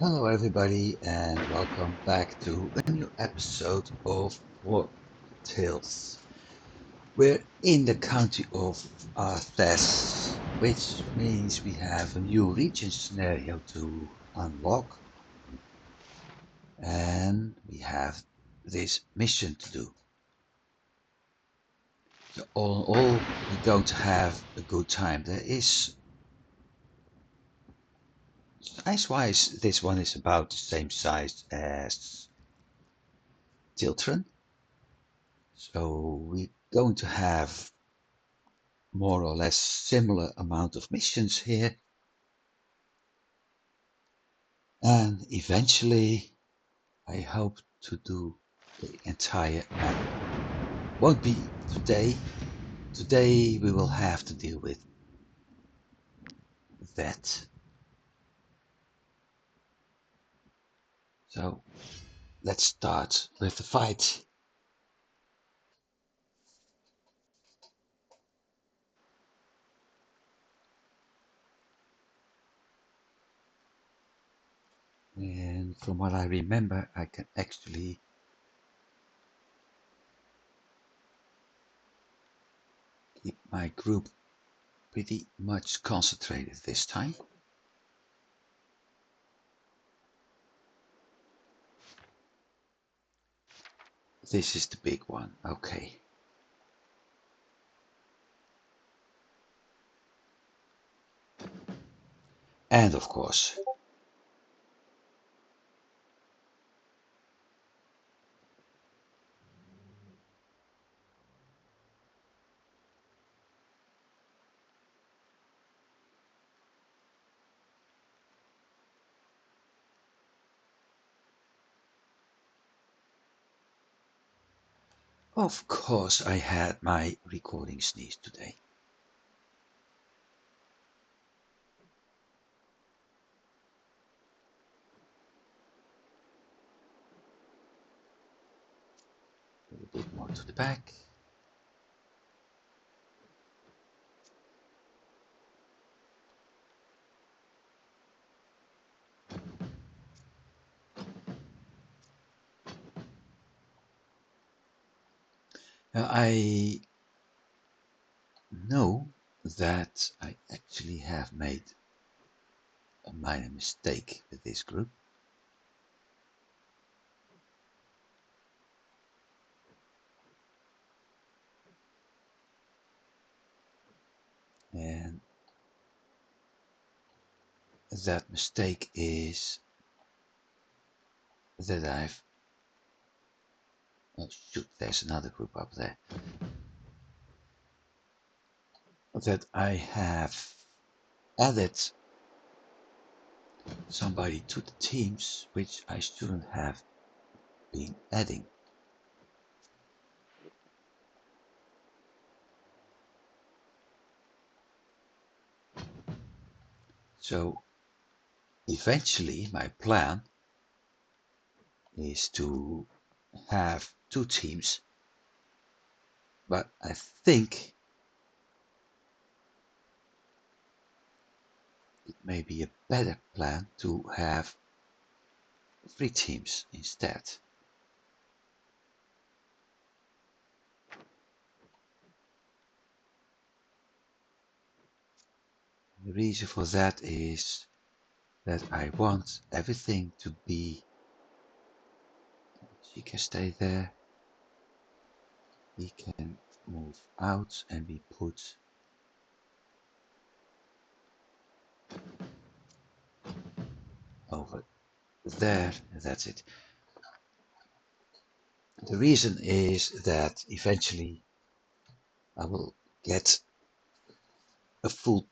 Hello, everybody, and welcome back to a new episode of Wartales. We're in the county of Arthes, which means we have a new region scenario to unlock, and we have this mission to do. So all in all, we're going to have a good time. There is, size-wise, this one is about the same size as Tiltren. So we're going to have more or less similar amount of missions here, and eventually I hope to do the entire map. Won't be today. Today we will have to deal with that. So let's start with the fight. And from what I remember, I can actually keep my group pretty much concentrated this time. This is the big one, okay. And of course, I had my recording sneeze today. A little bit more to the back. I know that I actually have made a minor mistake with this group. And that mistake is that oh shoot, there's another group up there. That I have added somebody to the teams which I shouldn't have been adding. So eventually my plan is to have two teams, but I think it may be a better plan to have three teams instead. The reason for that is that I want everything to be. She can stay there. He can move out and be put over there. That's it. The reason is that eventually I will get a full.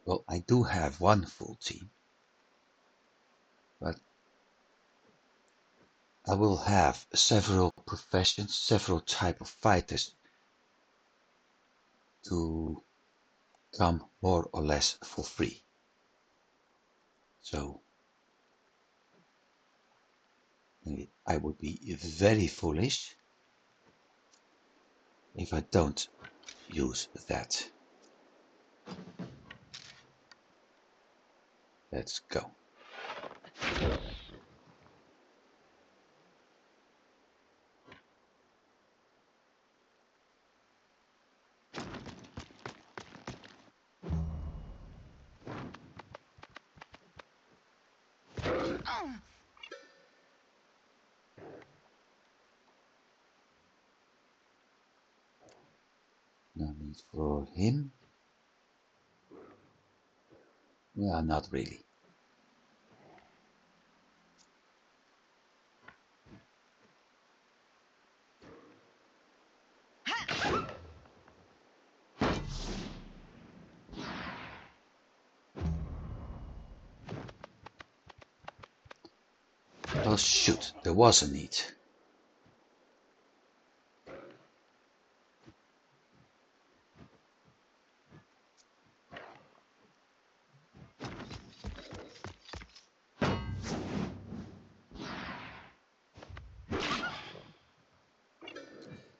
Well, I do have one full team, but I will have several professions, several type of fighters to come more or less for free. So I would be very foolish if I don't use that. Let's go. For him? Yeah, not really. Well, shoot, there was a need.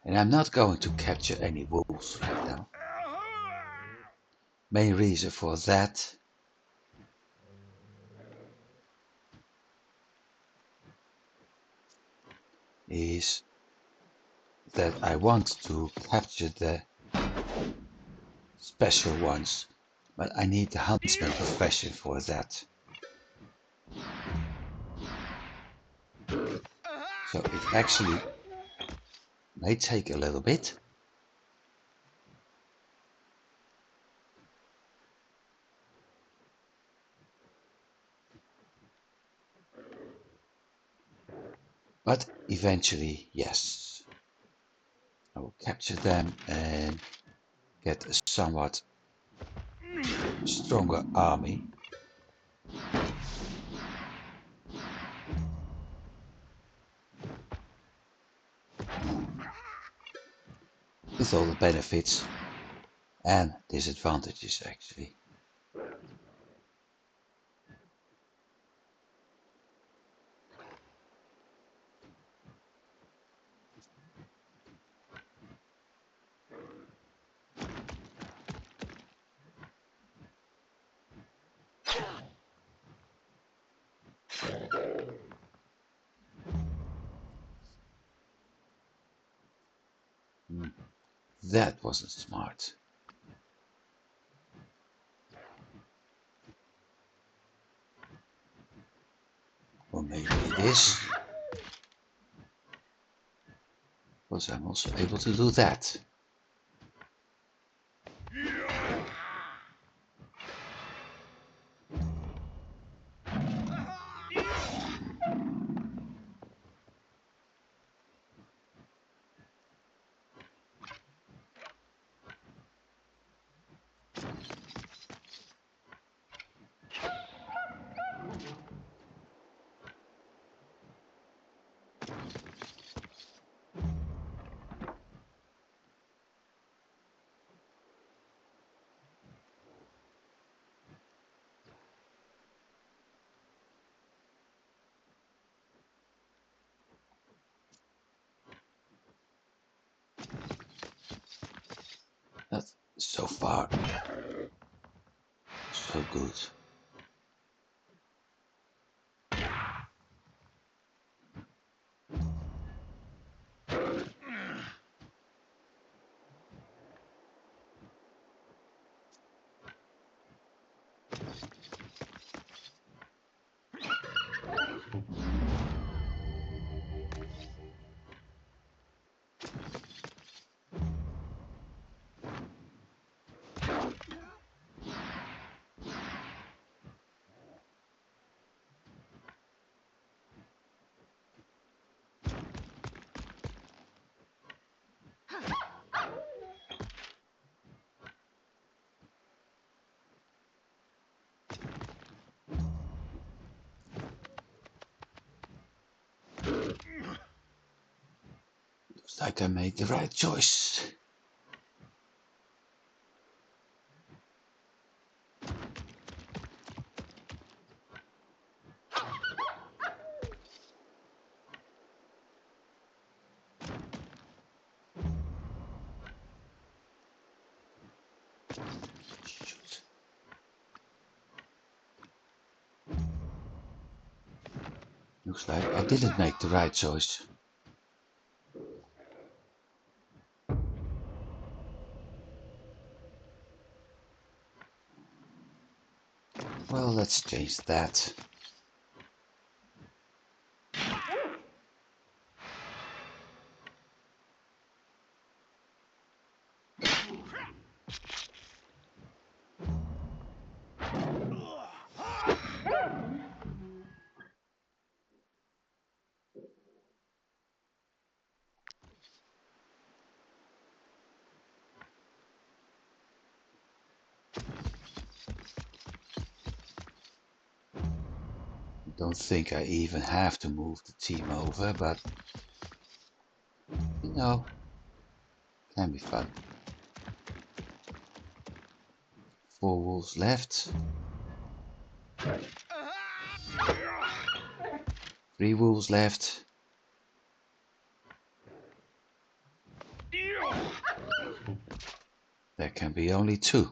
And I'm not going to capture any wolves right now. Main reason for that is that I want to capture the special ones, but I need the huntsman profession for that. So it actually may take a little bit. But eventually, yes, I will capture them and get a somewhat stronger army. With all the benefits and disadvantages actually. That wasn't smart. Or maybe it is. Because I'm also able to do that. That's so far so good. Looks like I made the right choice. Shoot. Looks like I didn't make the right choice. Well, let's change that. Don't think I even have to move the team over, but you know, can be fun. 4 wolves left. 3 wolves left. There can be only 2.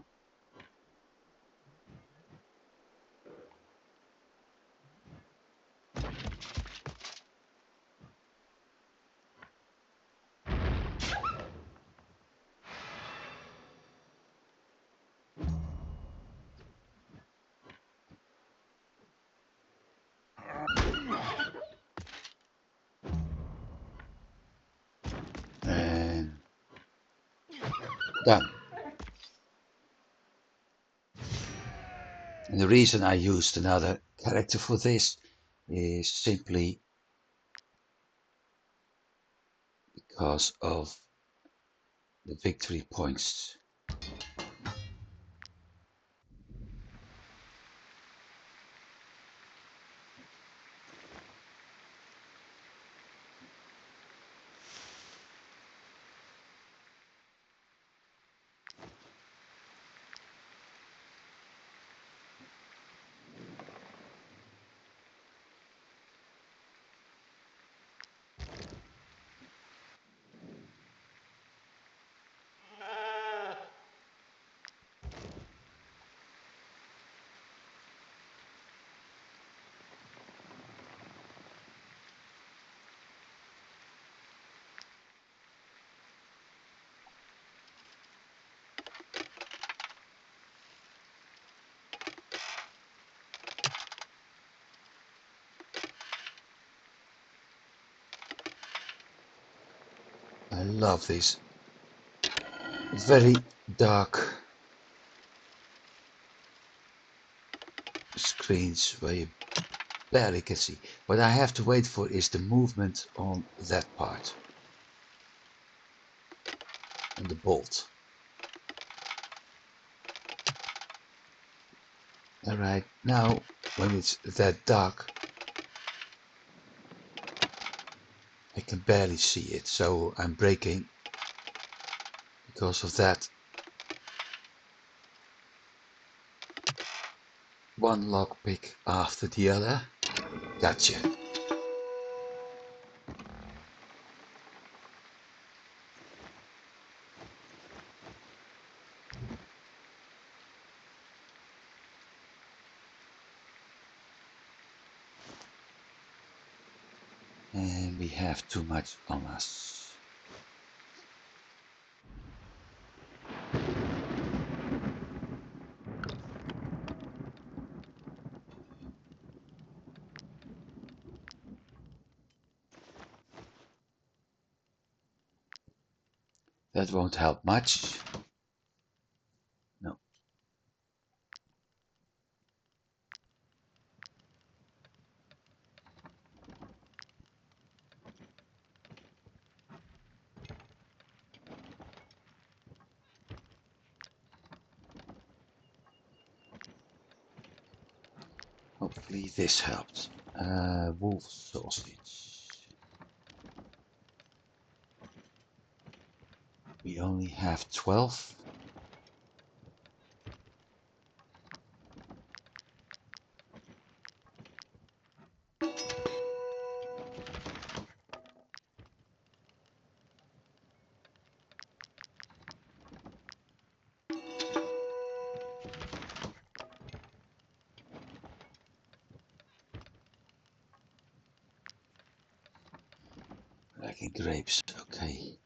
And done. And the reason I used another character for this is simply because of the victory points. I love these very dark screens where you barely can see. What I have to wait for is the movement on that part. On the bolt. Alright, now when it's that dark I can barely see it, so I'm braking because of that. One lockpick after the other. Gotcha. And we have too much on us. That won't help much. No. Hopefully this helps. Wolf sausage. We only have 12. Like in grapes, okay.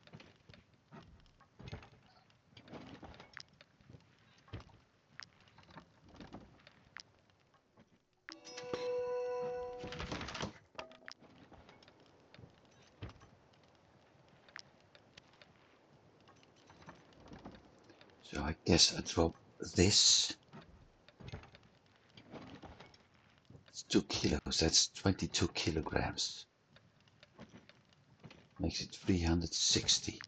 So I guess I drop this. It's 2 kilos, that's 22 kilograms. Makes it 360.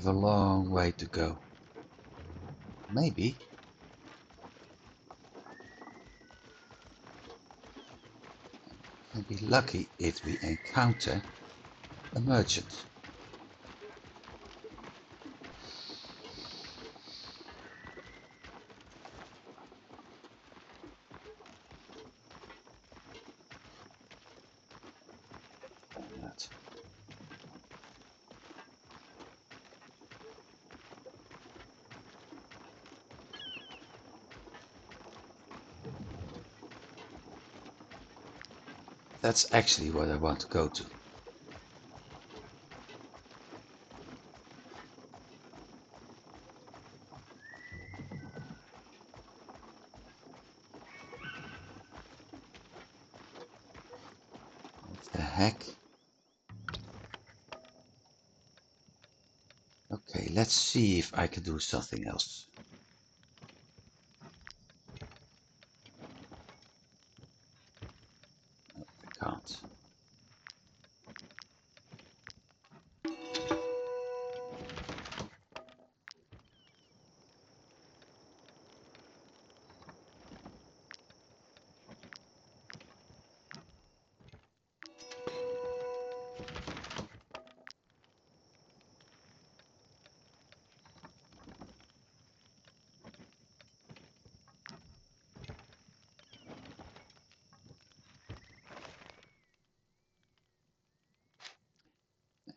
have a long way to go. Maybe we'll be lucky if we encounter a merchant. Or not. That's actually what I want to go to. What the heck? Okay, let's see if I can do something else. No, I can't.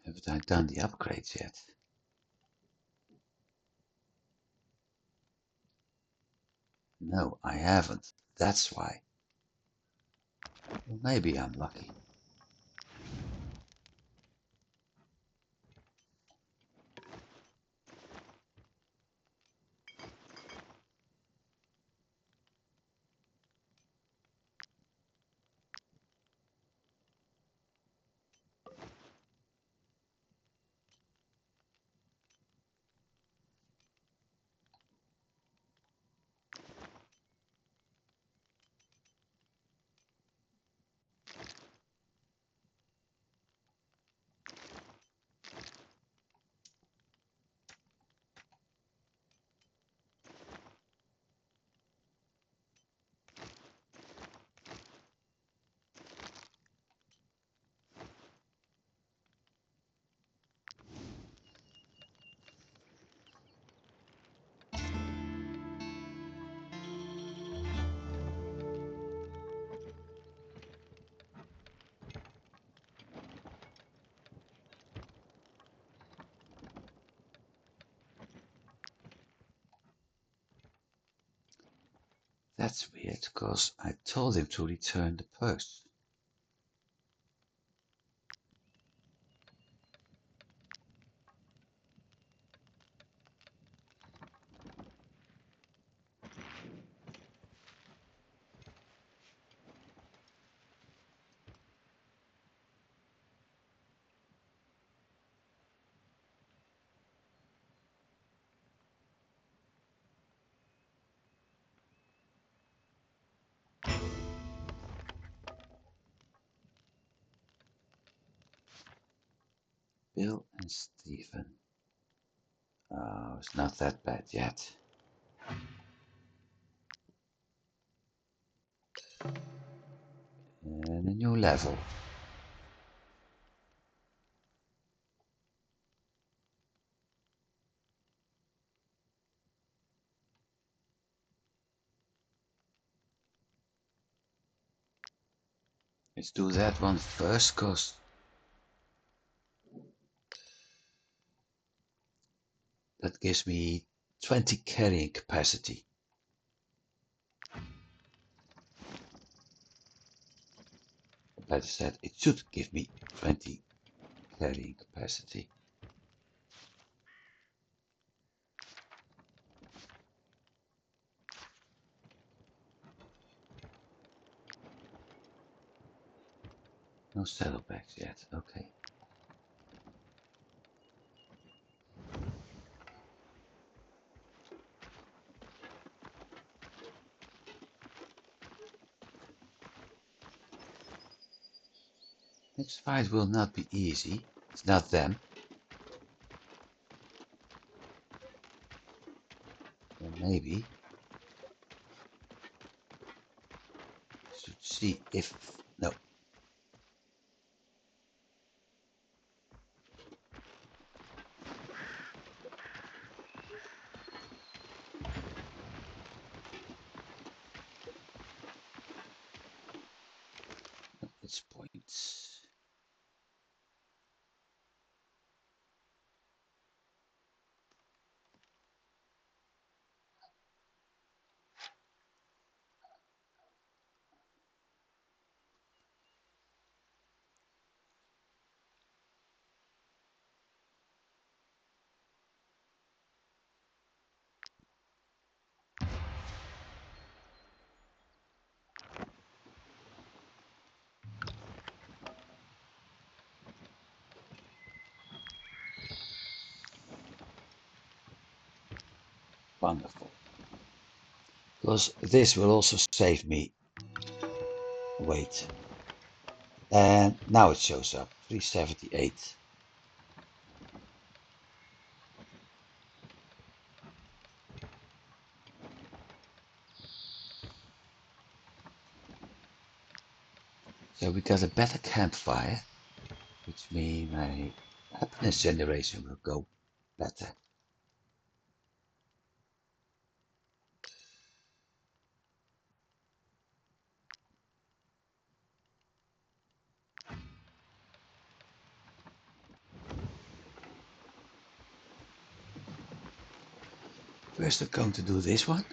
Haven't I done the upgrades yet? No, I haven't. That's why. Well, maybe I'm lucky. That's weird, because I told him to return the purse. Bill and Stephen. Oh, it's not that bad yet. And a new level. Let's do that one first, cause that gives me 20 carrying capacity. Or better said, it should give me 20 carrying capacity. No saddlebags yet, okay. Next fight will not be easy. It's not them. maybe should see if no. It's points. Wonderful. Because this will also save me weight. And now it shows up 378. So we got a better campfire, which means my happiness generation will go better. First I'm going to do this one.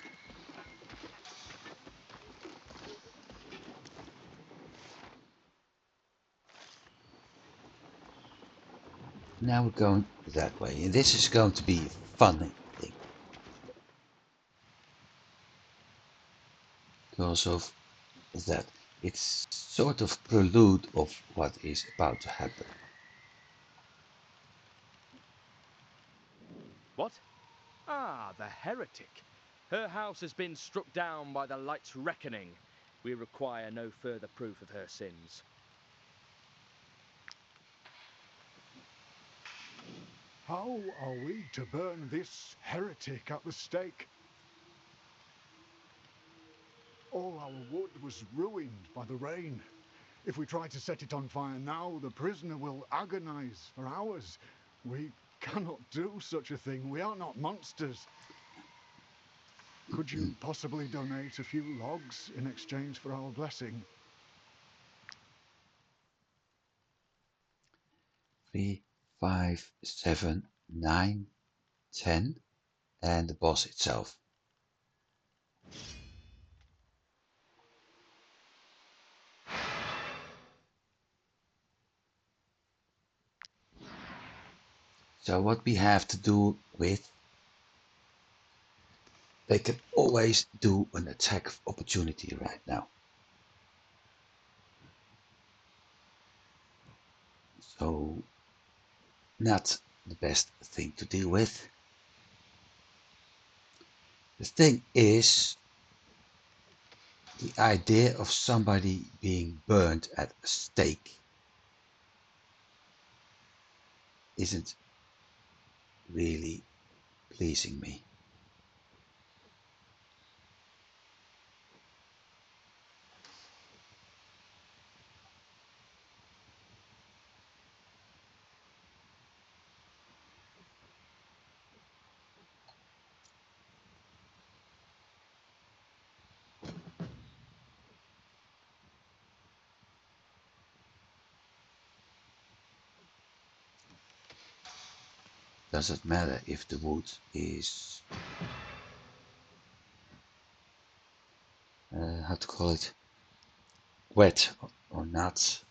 Now we're going that way, and this is going to be a funny thing. Because of that. It's sort of prelude of what is about to happen. What? Ah, the heretic. Her house has been struck down by the light's reckoning. We require no further proof of her sins. How are we to burn this heretic at the stake? All our wood was ruined by the rain. If we try to set it on fire now, the prisoner will agonize for hours. We cannot do such a thing. We are not monsters. Could you possibly donate a few logs in exchange for our blessing? 3, 5, 7, 9, 10, and the boss itself. So what we have to do with, they can always do an attack of opportunity right now. So not the best thing to deal with. The thing is, the idea of somebody being burned at a stake isn't really pleasing me. Doesn't matter if the wood is, how to call it, wet or not.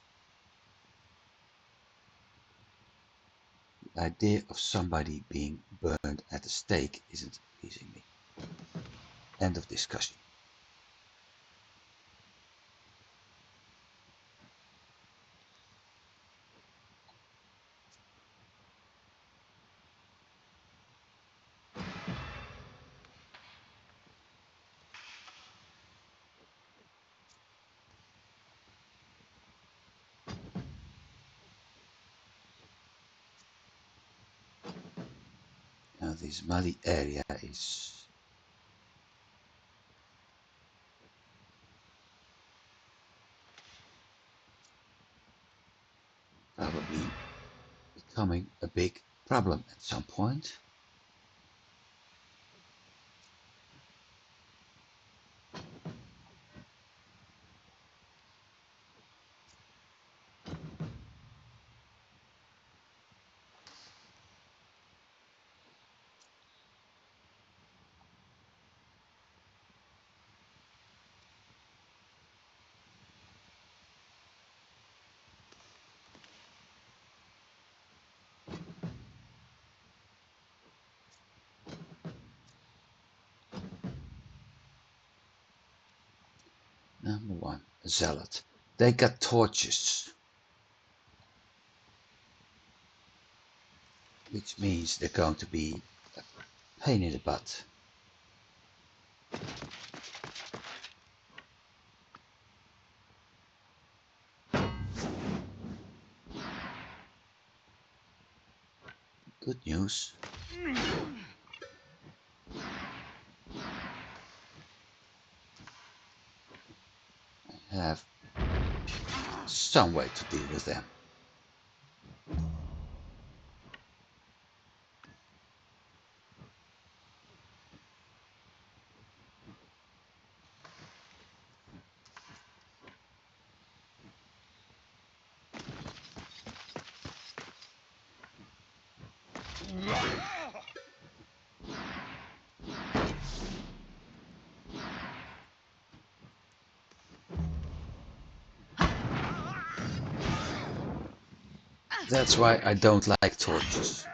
The idea of somebody being burned at the stake isn't pleasing me. End of discussion. Now this muddy area is be becoming a big problem at some point. Number one, a zealot. They got torches, which means they're going to be a pain in the butt. Good news. I have some way to deal with them. That's why I don't like torches.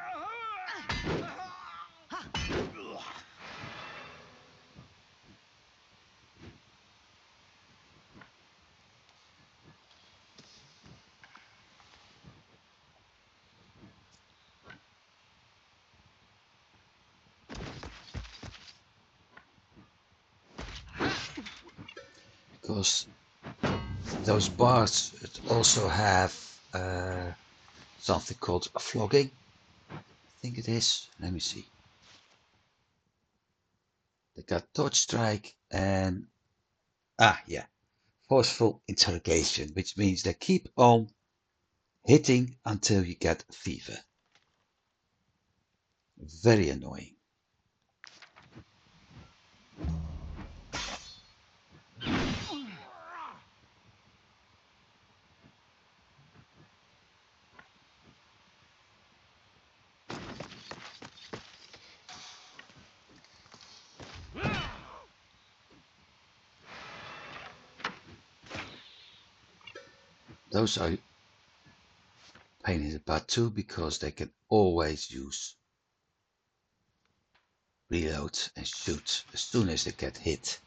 Because those bars also have something called a flogging. I think it is. Let me see. They got torch strike and yeah, forceful interrogation, which means they keep on hitting until you get fever. Very annoying. Those are pain in the butt too, because they can always use reload and shoot as soon as they get hit.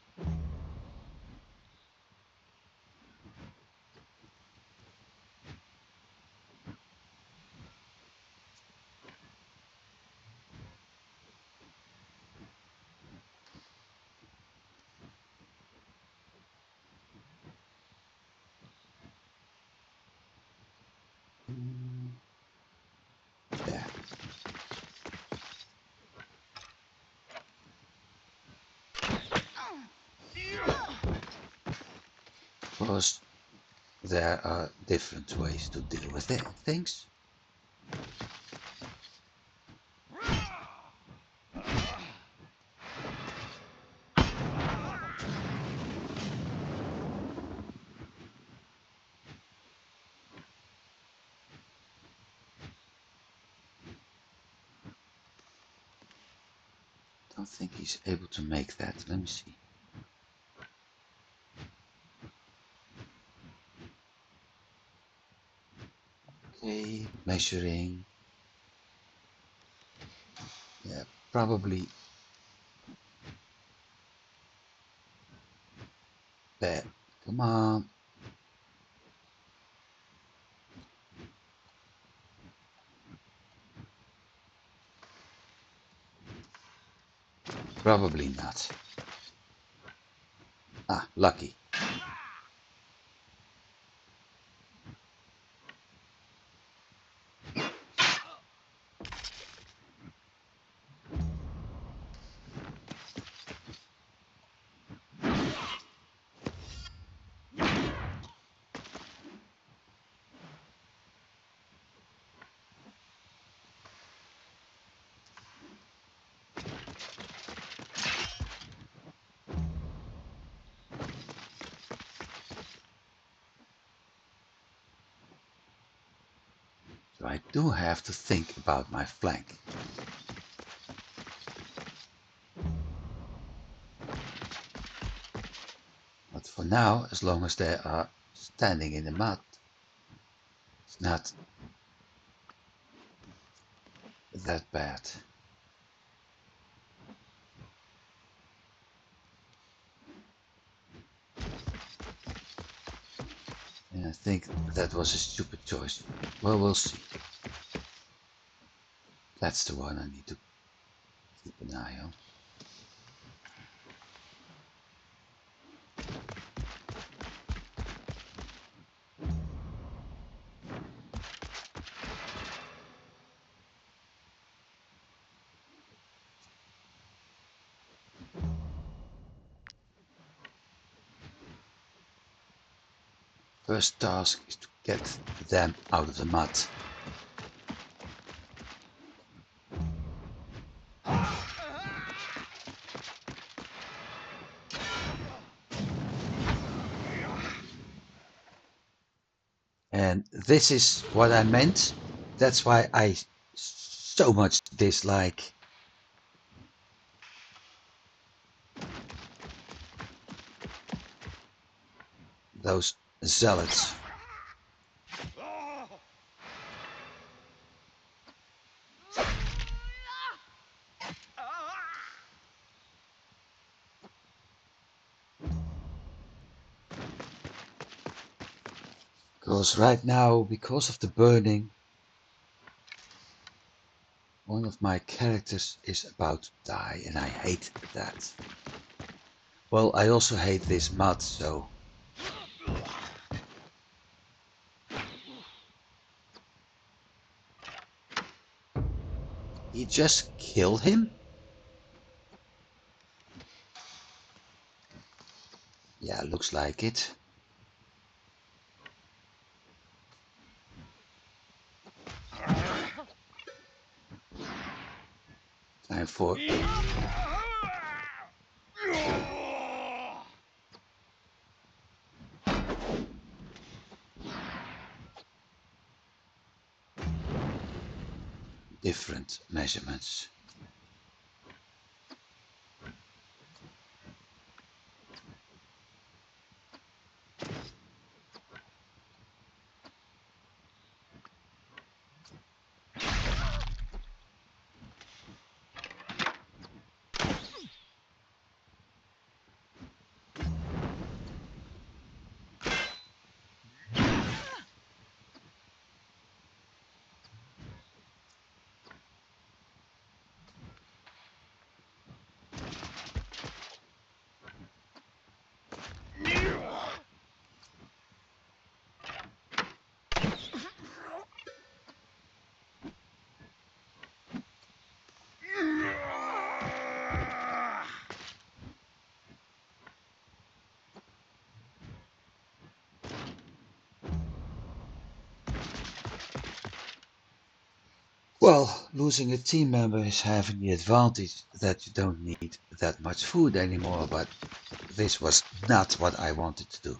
There. Of course, there are different ways to deal with it, things. I don't think he's able to make that. Let me see. Okay, measuring. Yeah, probably bad. Come on. Probably not. Ah, lucky. I do have to think about my flank. But for now, as long as they are standing in the mud, it's not that bad. And I think that was a stupid choice. Well, we'll see. That's the one I need to keep an eye on. First task is to get them out of the mud. And this is what I meant. That's why I so much dislike those zealots. Because right now, because of the burning, one of my characters is about to die, and I hate that. Well, I also hate this mud, so... He just killed him? Yeah, looks like it. Time for... different measurements. Well, losing a team member is having the advantage that you don't need that much food anymore, but this was not what I wanted to do.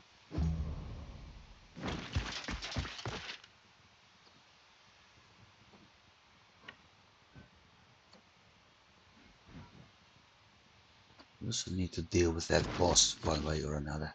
You also need to deal with that boss one way or another.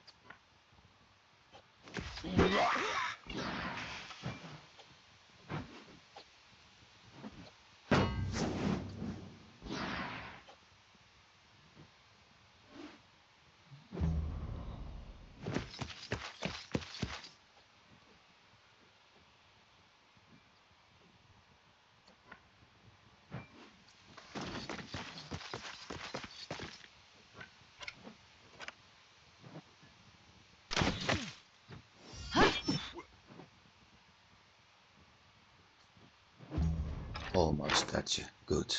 Almost got you. Good.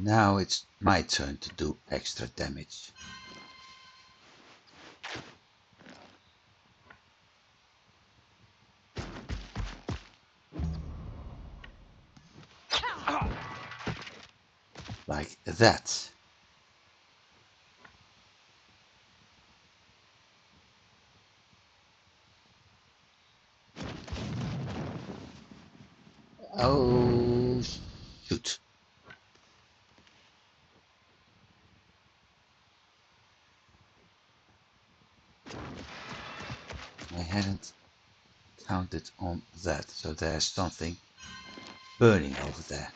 Now it's my turn to do extra damage. Like that. Oh, shoot. I hadn't counted on that, so there's something burning over there.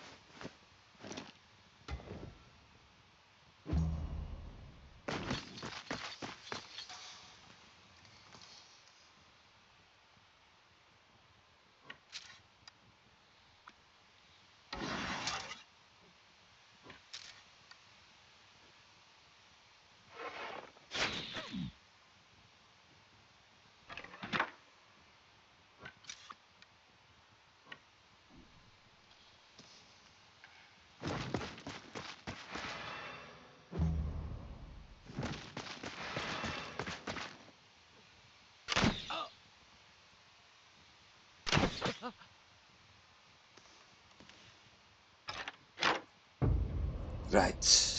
Right.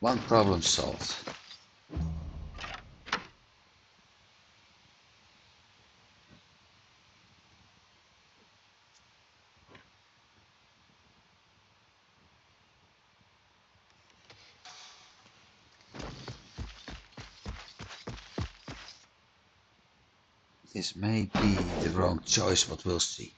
One problem solved. This may be the wrong choice, but we'll see.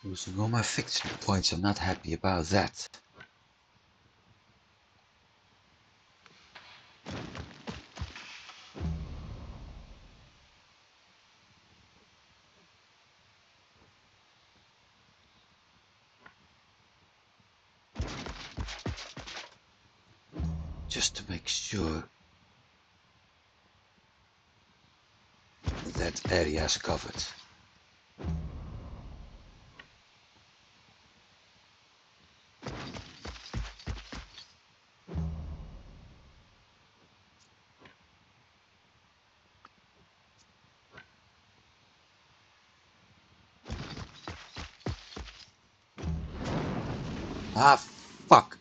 Losing all my victory points, I'm not happy about that. Just to make sure that area is covered. Ah, fuck.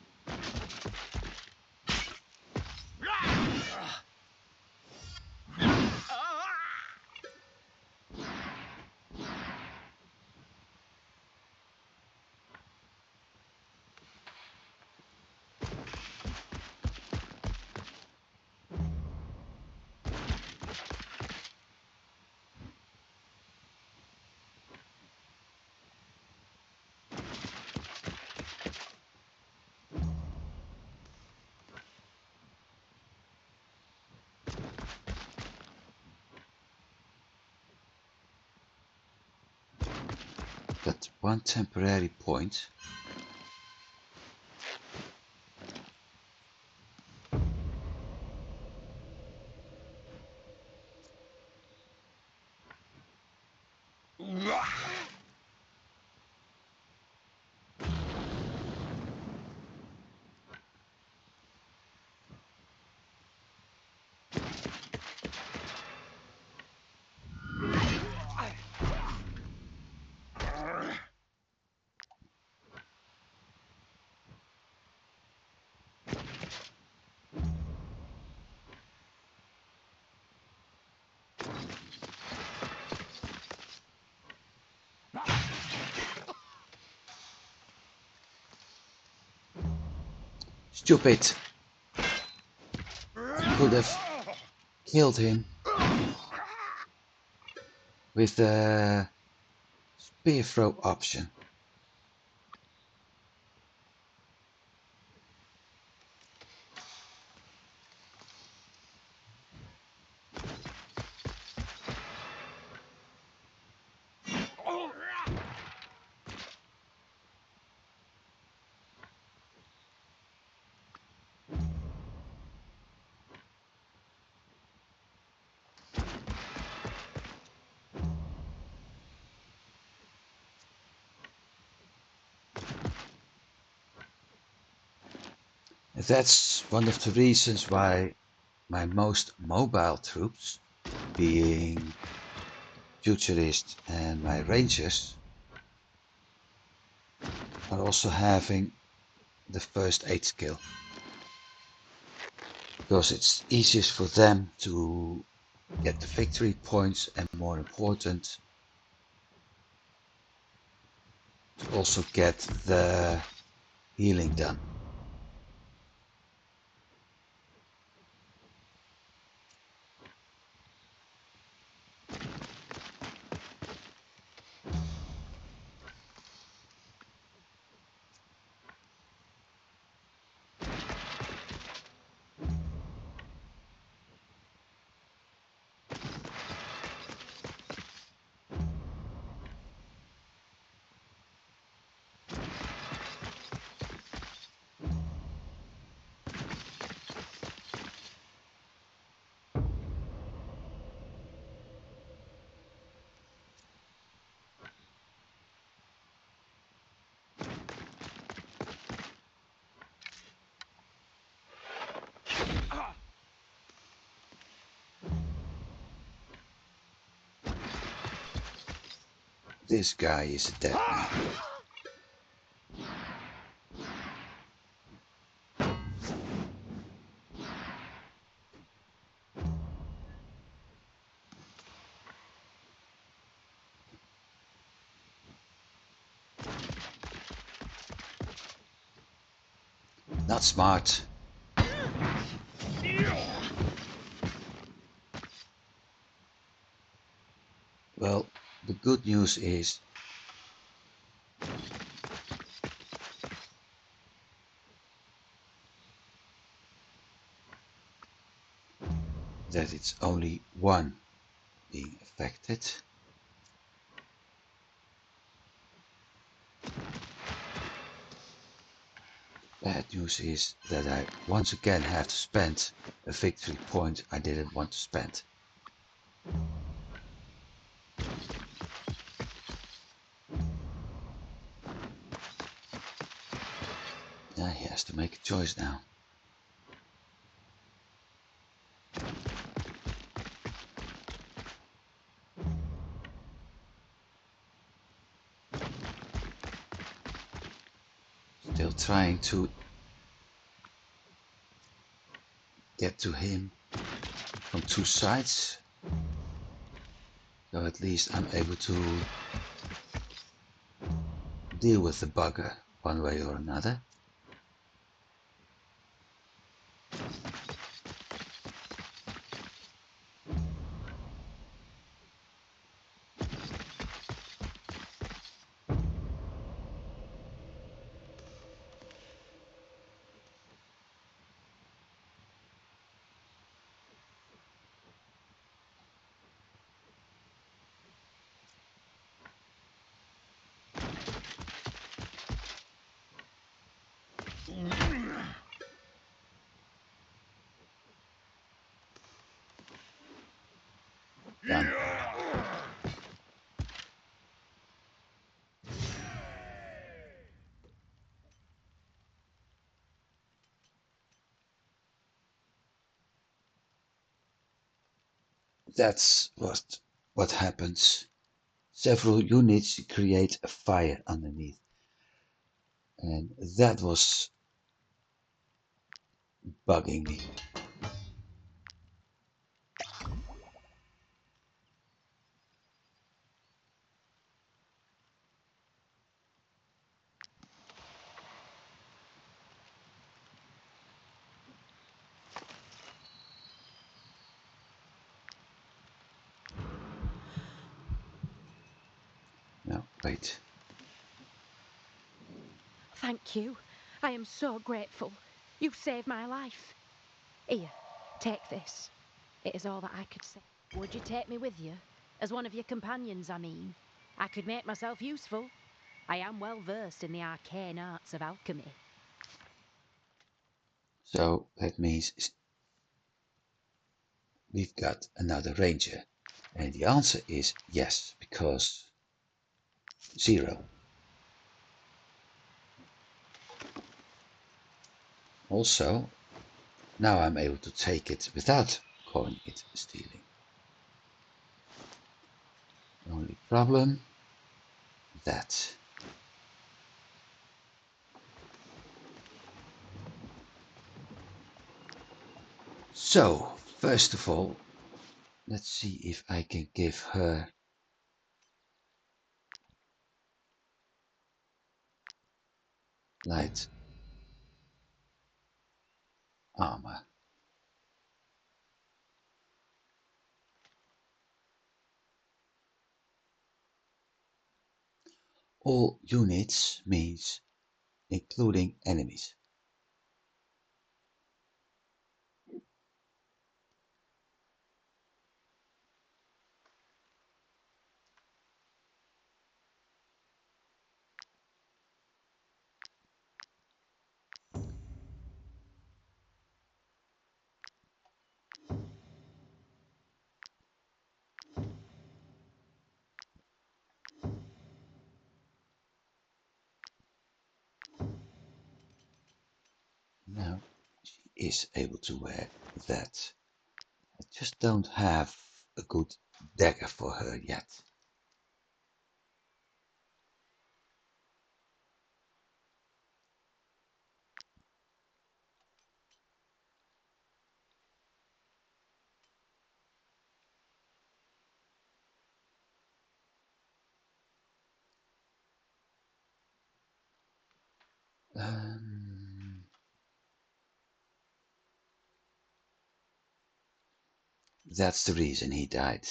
But one temporary point. Stupid! I could have killed him with the spear throw option. That's one of the reasons why my most mobile troops, being futurists and my rangers, are also having the first aid skill. Because it's easiest for them to get the victory points and, more important, to also get the healing done. This guy is a dead man. Not smart. Well, the good news is that it's only one being affected. Bad news is that I once again have to spend a victory point I didn't want to spend. Yeah, he has to make a choice now. Still trying to get to him from two sides. So at least I'm able to deal with the bugger one way or another. Done. That's what happens. Several units create a fire underneath. And that was bugging me. Wait. Thank you. I am so grateful. You saved my life. Here, take this. It is all that I could say. Would you take me with you? As one of your companions, I mean. I could make myself useful. I am well versed in the arcane arts of alchemy. So that means we've got another ranger. And the answer is yes, because 0. Also, now I'm able to take it without calling it stealing. Only problem, that. So, first of all, let's see if I can give her light armor. All units means including enemies. Now she is able to wear that. I just don't have a good dagger for her yet. That's the reason he died.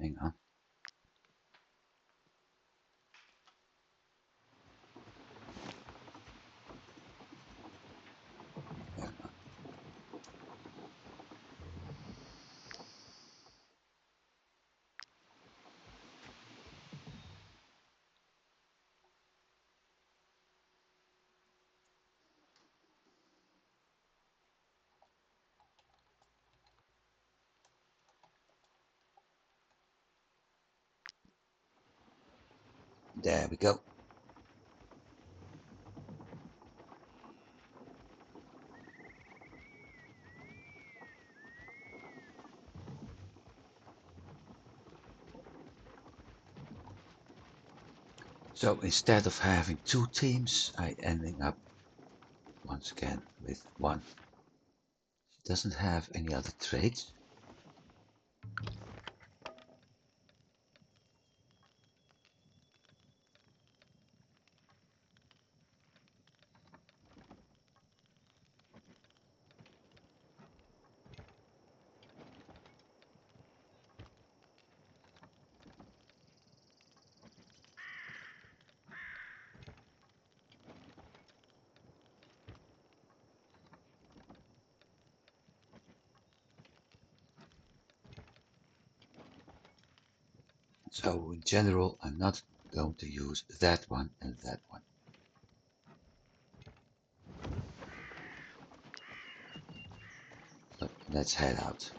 Hang on. There we go. So instead of having 2 teams, I ending up once again with 1. She doesn't have any other traits. So in general, I'm not going to use that one and that one. So let's head out.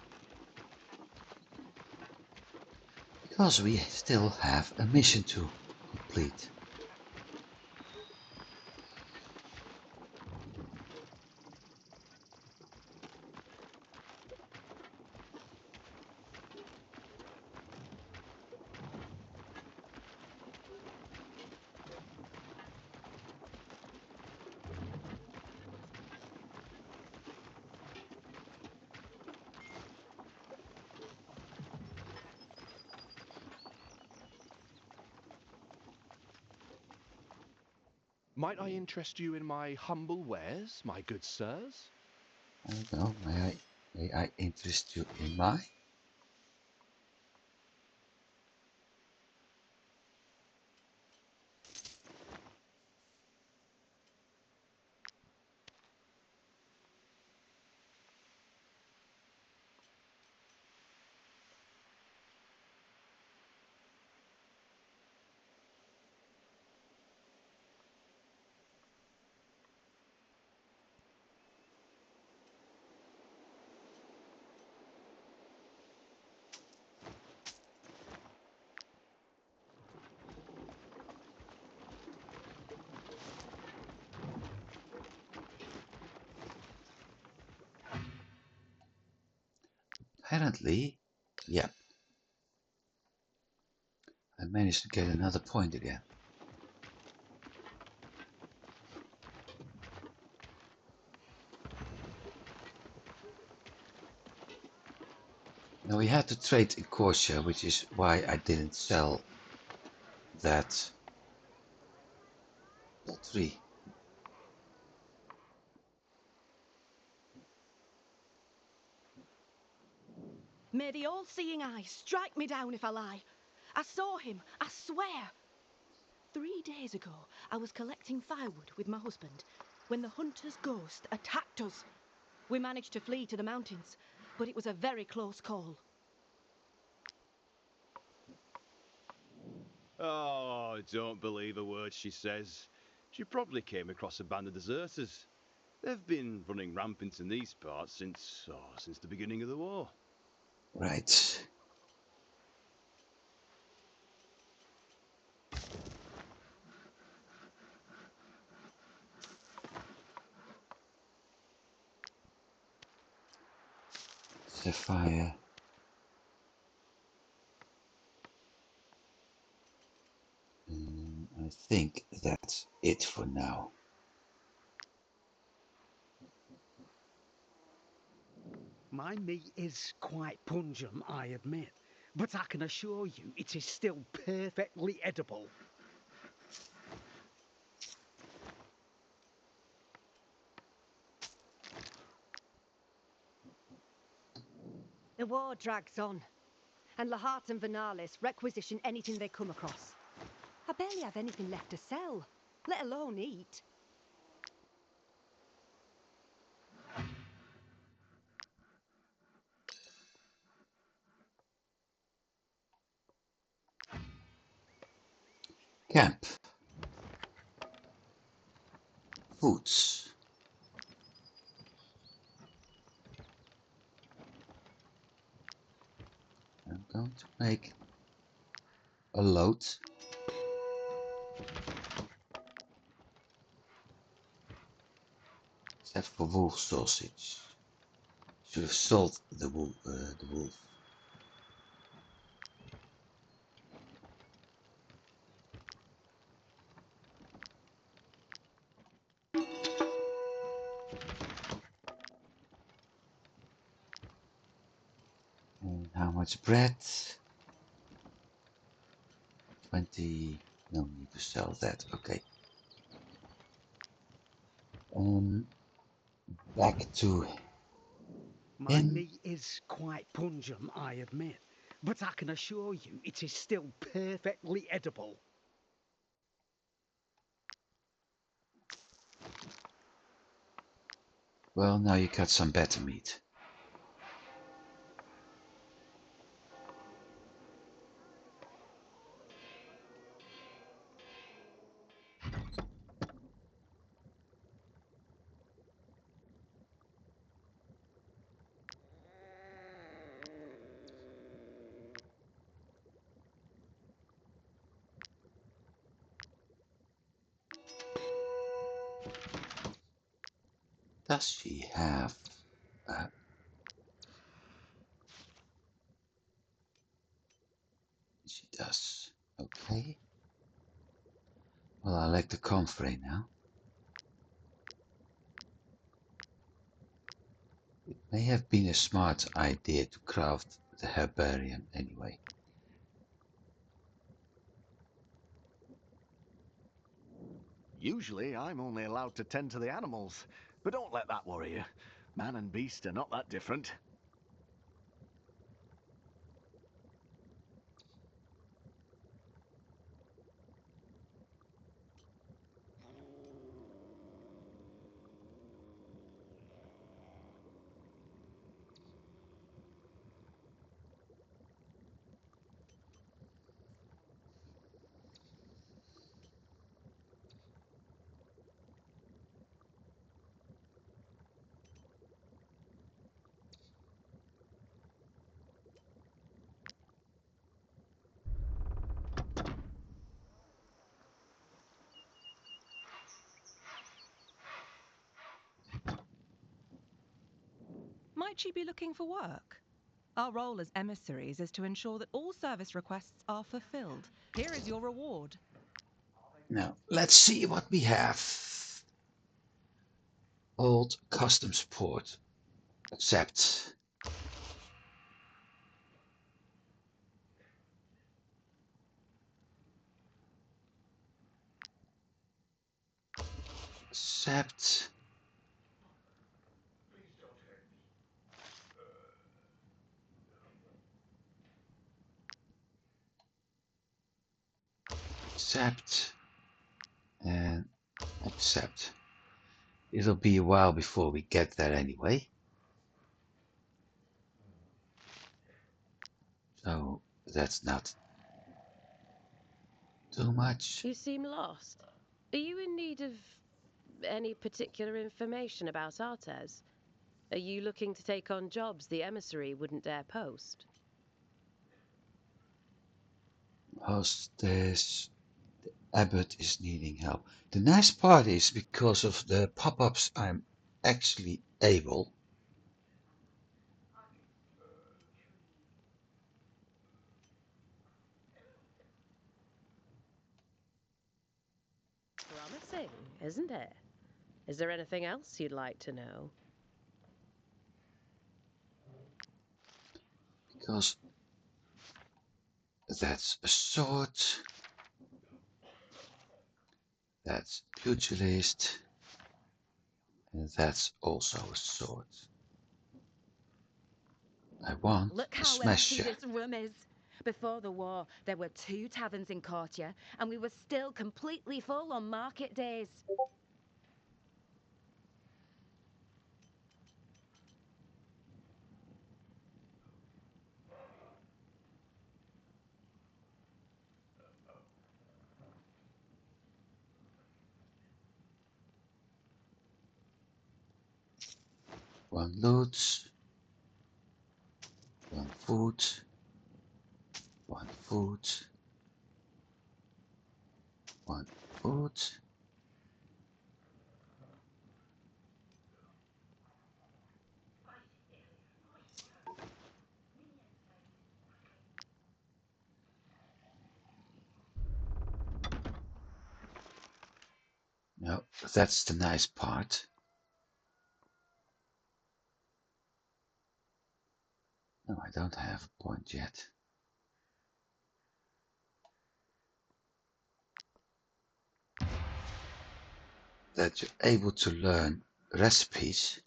Because we still have a mission to complete. Might I interest you in my humble wares, my good sirs? I don't know. May I interest you in my? Apparently, yeah, I managed to get another point again. Now we had to trade in Corsia, which is why I didn't sell that tree. May the all-seeing eye strike me down if I lie. I saw him, I swear. 3 days ago, I was collecting firewood with my husband when the hunter's ghost attacked us. We managed to flee to the mountains, but it was a very close call. Oh, don't believe a word she says. She probably came across a band of deserters. They've been running rampant in these parts since the beginning of the war. Right. Sapphire. I think that's it for now. My meat is quite pungent, I admit, but I can assure you it is still perfectly edible. The war drags on, and Lahart and Wartales requisition anything they come across. I barely have anything left to sell, let alone eat. Camp. Foods. I'm going to make a load. Except for wolf sausage. Should have sold the wolf. And how much bread? 20. No need to sell that. Okay. Back to My him. meat is quite pungent, I admit, but I can assure you it is still perfectly edible. Well, now you got some better meat. Does she have she does. Okay. Well, I like the comfrey now. It may have been a smart idea to craft the herbarium anyway. Usually, I'm only allowed to tend to the animals, but don't let that worry you. Man and beast are not that different. Might she be looking for work? Our role as emissaries is to ensure that all service requests are fulfilled. Here is your reward. Now, let's see what we have. Old customs port. Accept. Accept. Accept. And accept. It'll be a while before we get there anyway. So that's not too much. You seem lost. Are you in need of any particular information about Arthes? Are you looking to take on jobs the emissary wouldn't dare post? Hostess, the abbot is needing help. The nice part is because of the pop-ups I'm actually able. Promising, isn't it? Is there anything else you'd like to know? Because that's a sword. That's pugilist. And that's also a sword. I want Look a how empty smasher. this room is. Before the war, there were 2 taverns in Courtier, and we were still completely full on market days. One loot. One food. One food. One food. No, that's the nice part. No, I don't have a point yet. That you're able to learn recipes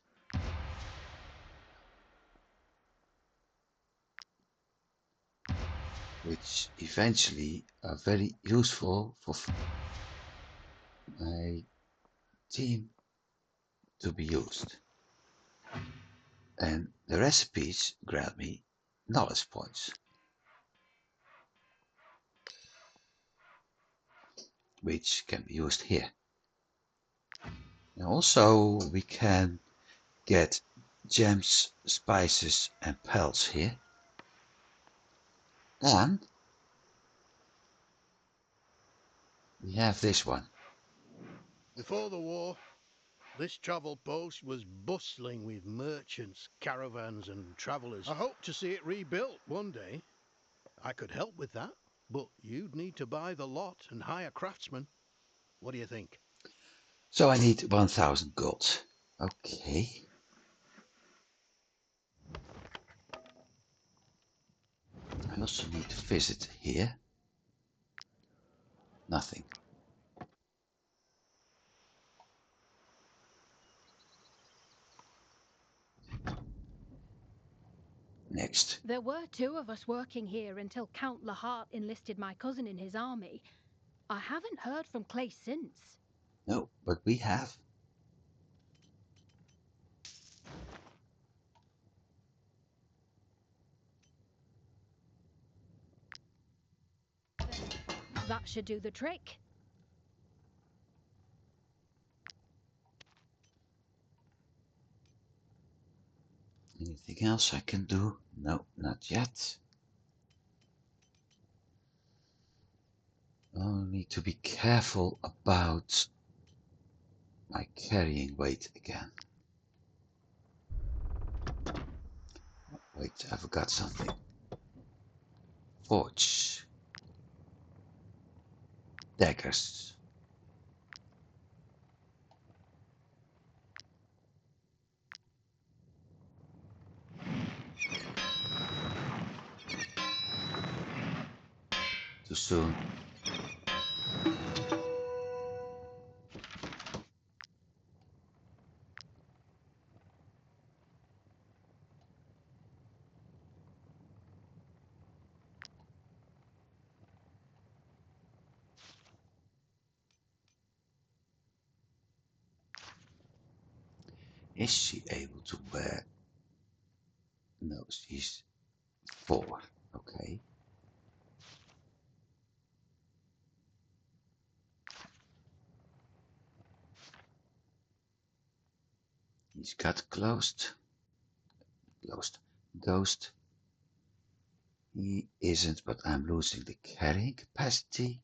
which eventually are very useful for my team to be used. And the recipes grant me knowledge points, which can be used here. And also we can get gems, spices and pelts here. And we have this one. Before the war, this travel post was bustling with merchants, caravans and travellers. I hope to see it rebuilt one day. I could help with that, but you'd need to buy the lot and hire craftsmen. What do you think? So I need 1000 gold. Okay. I also need to visit here. Nothing. next? There were two of us working here until Count Lahart enlisted my cousin in his army. I haven't heard from Clay since. No, but we have. That should do the trick. Anything else I can do? No, not yet. Oh, I need to be careful about my carrying weight again. Oh, wait, I forgot something. Forge. Daggers. Too soon. Is she able to wear? No, she's 4. Okay. He's got closed. Ghost. He isn't, but I'm losing the carrying capacity.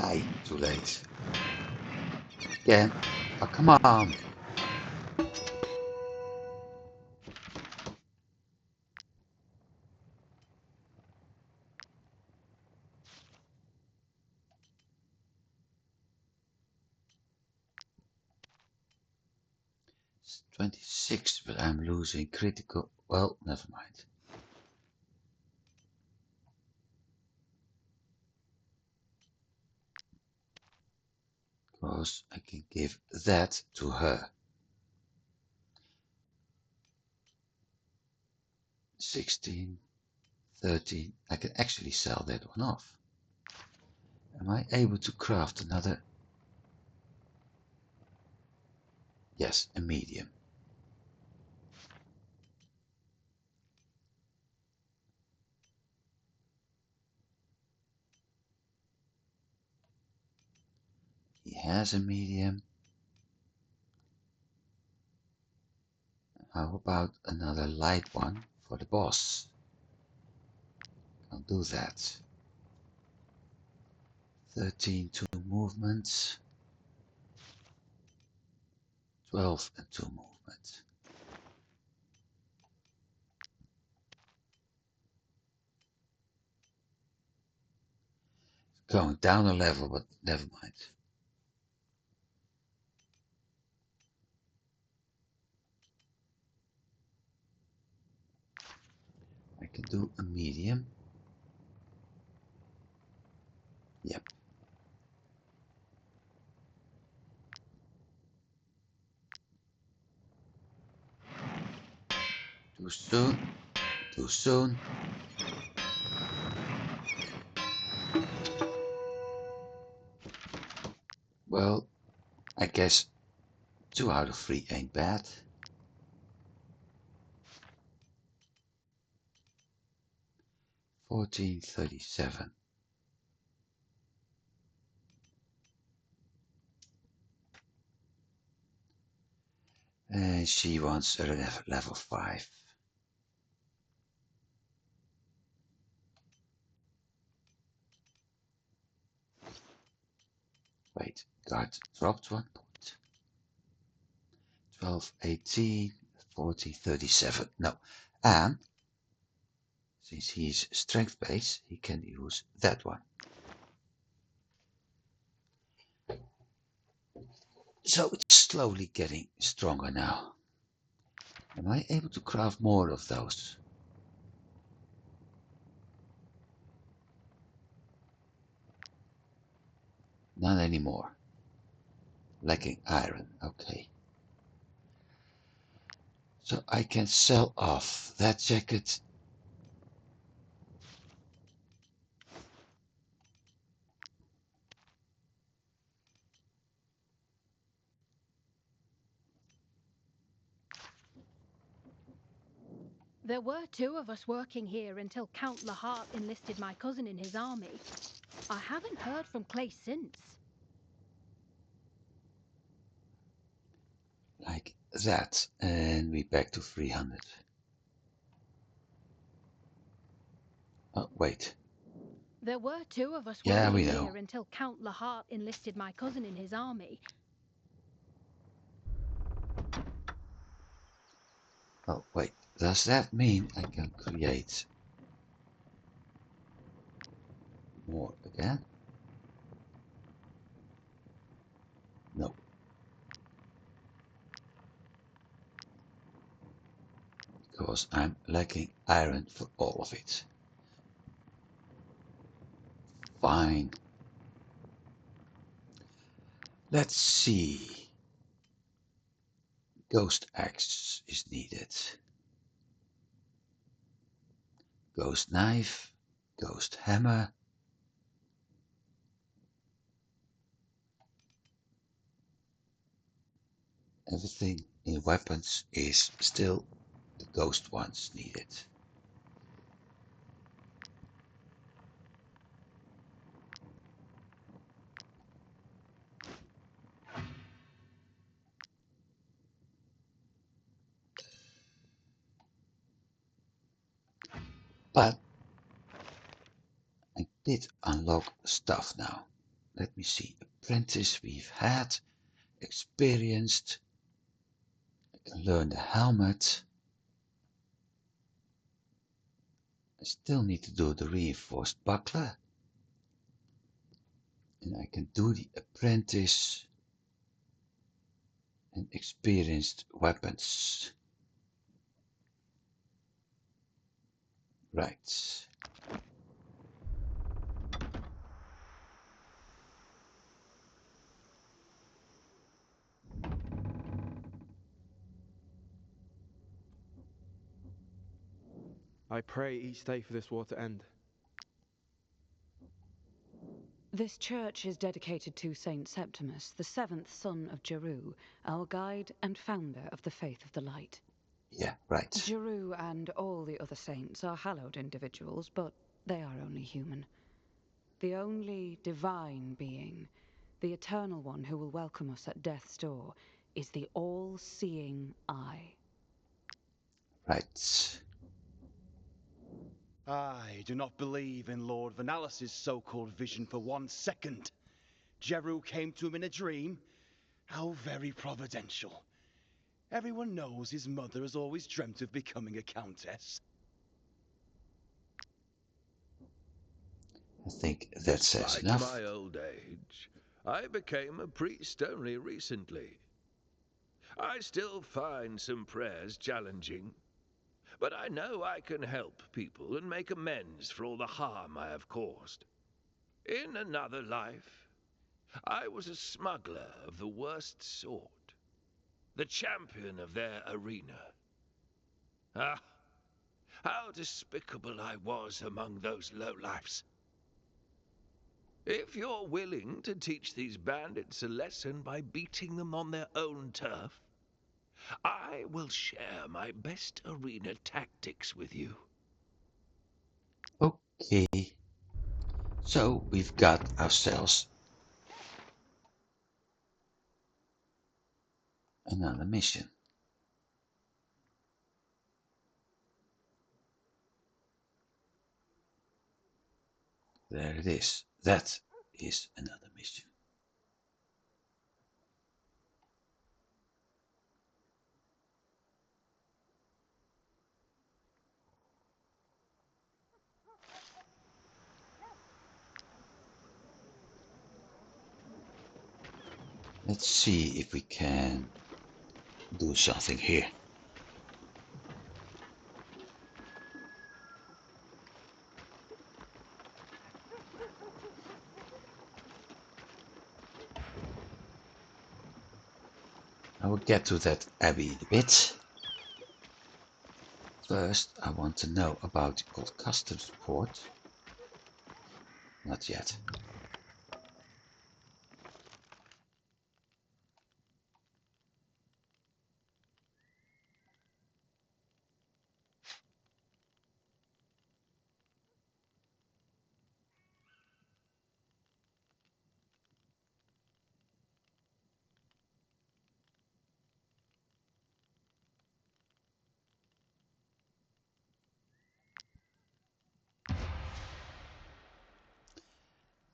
Aye, too late. Again. Oh, come on. It's 26, but I'm losing critical. Well, never mind. Because I can give that to her. 16, 13. I can actually sell that one off. Am I able to craft another? Yes, a medium. He has a medium. How about another light one for the boss? I'll do that. 13, 2 movements. 12 and 2 movements. Going down a level, but never mind. I can do a medium. Yep. Too soon. Too soon. Well, I guess 2 out of 3 ain't bad. $14.37. And she wants a level 5. Wait, guard dropped 1 point. 12, 18, 14, 37. No. And since he's strength base, he can use that one. So it's slowly getting stronger now. Am I able to craft more of those? Not anymore. Lacking iron, okay. So I can sell off that jacket. There were two of us working here until Count Lahart enlisted my cousin in his army. I haven't heard from Clay since. Like that. And we back to 300. Oh, wait. There were two of us Yeah, working we know. here until Count Lahart enlisted my cousin in his army. Oh, wait. Does that mean I can create more again? No. Because I'm lacking iron for all of it. Fine. Let's see. Ghost axe is needed. Ghost knife. Ghost hammer. Everything in weapons is still the ghost ones needed. But I did unlock stuff now. Let me see. Apprentice we've had. Experienced. I can learn the helmet. I still need to do the reinforced buckler. And I can do the apprentice and experienced weapons. Right. I pray each day for this war to end. This church is dedicated to Saint Septimus, the seventh son of Jeru, our guide and founder of the Faith of the Light. Yeah, right. Jeru and all the other saints are hallowed individuals, but they are only human. The only divine being, the eternal one who will welcome us at death's door, is the all-seeing eye. Right. I do not believe in Lord Vanalis's so-called vision for 1 second. Jeru came to him in a dream. How very providential. Everyone knows his mother has always dreamt of becoming a countess. I think that says Despite enough. my old age, I became a priest only recently. I still find some prayers challenging, but I know I can help people and make amends for all the harm I have caused. In another life, I was a smuggler of the worst sort, the champion of their arena. Ah, how despicable I was among those lowlifes. If you're willing to teach these bandits a lesson by beating them on their own turf, I will share my best arena tactics with you. Okay. So we've got ourselves another mission. There it is. That is another mission. Let's see if we can do something here. I will get to that abbey in a bit. First, I want to know about the old customs port. Not yet.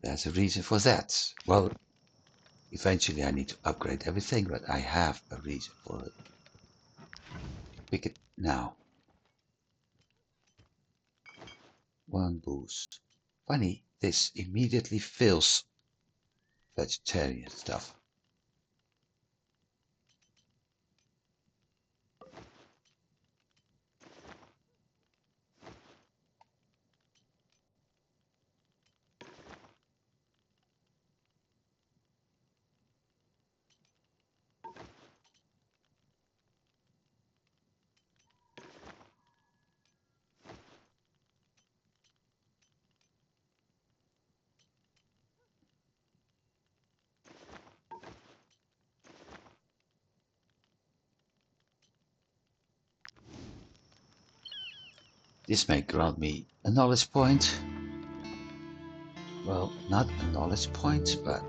There's a reason for that. Well, eventually I need to upgrade everything, but I have a reason for it. Pick it now. One boost. Funny, this immediately fills vegetarian stuff. This may grant me a knowledge point. Well, not a knowledge point, but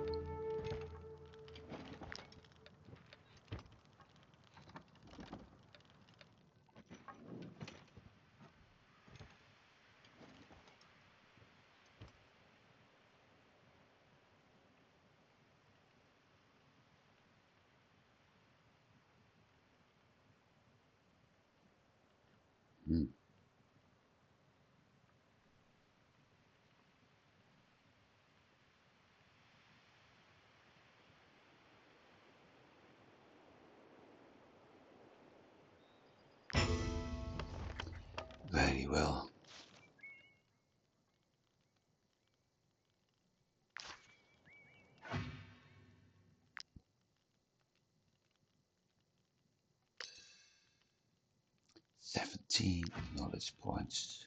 very well. "17 knowledge points.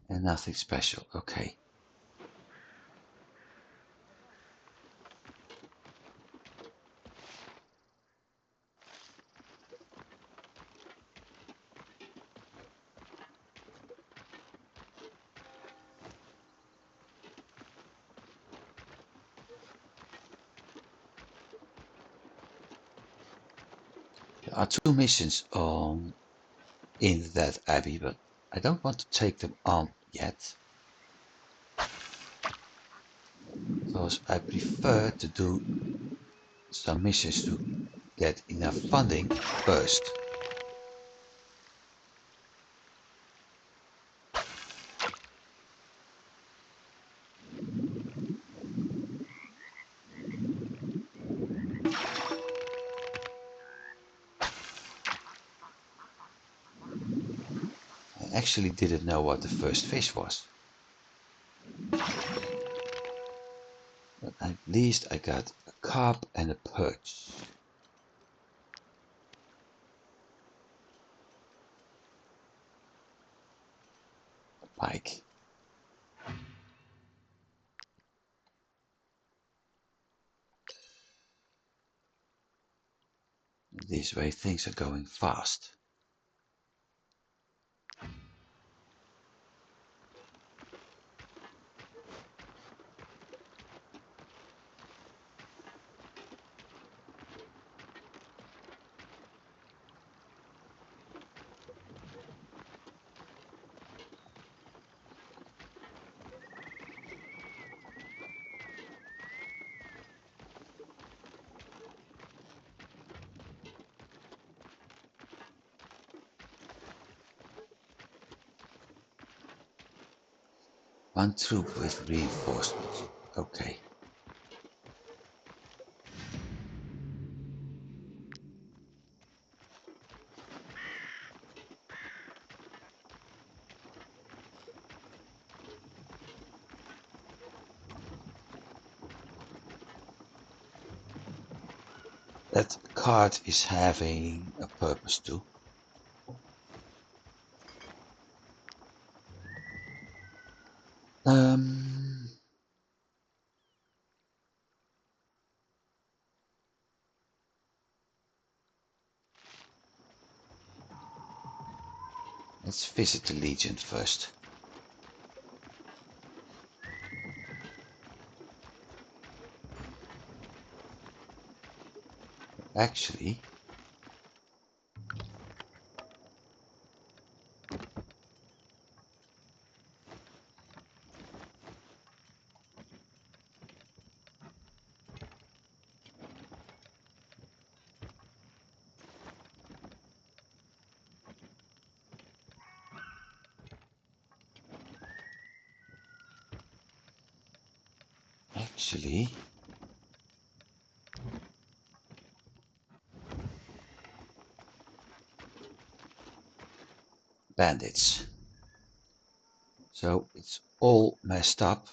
And nothing special, okay. There are 2 missions on in that abbey, but I don't want to take them on yet. Because I prefer to do some missions to get enough funding first. I actually didn't know what the first fish was. But at least I got a carp and a perch. A pike. This way things are going fast. One troop with reinforcements. Okay. That card is having a purpose too. Let's visit the Legion first. Actually, bandits. So it's all messed up,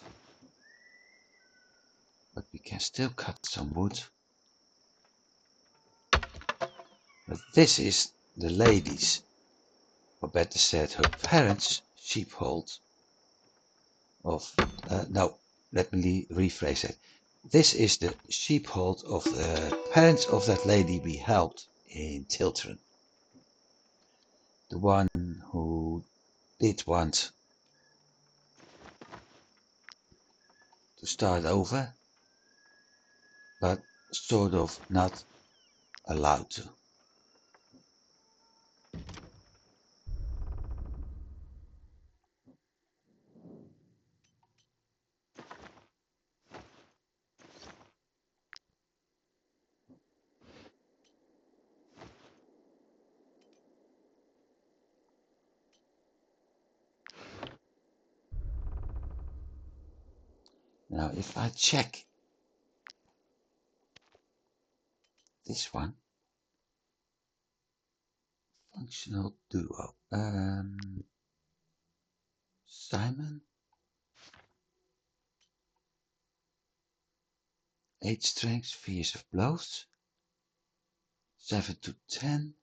but we can still cut some wood. But this is the lady's, or better said, her parents' sheepfold of, no, let me rephrase it. This is the sheepfold of the parents of that lady we helped in Tiltren. The one who did want to start over, but sort of not allowed to. Now if I check this one, functional duo, Simon, 8 strength, fierce of blows, 7 to 10,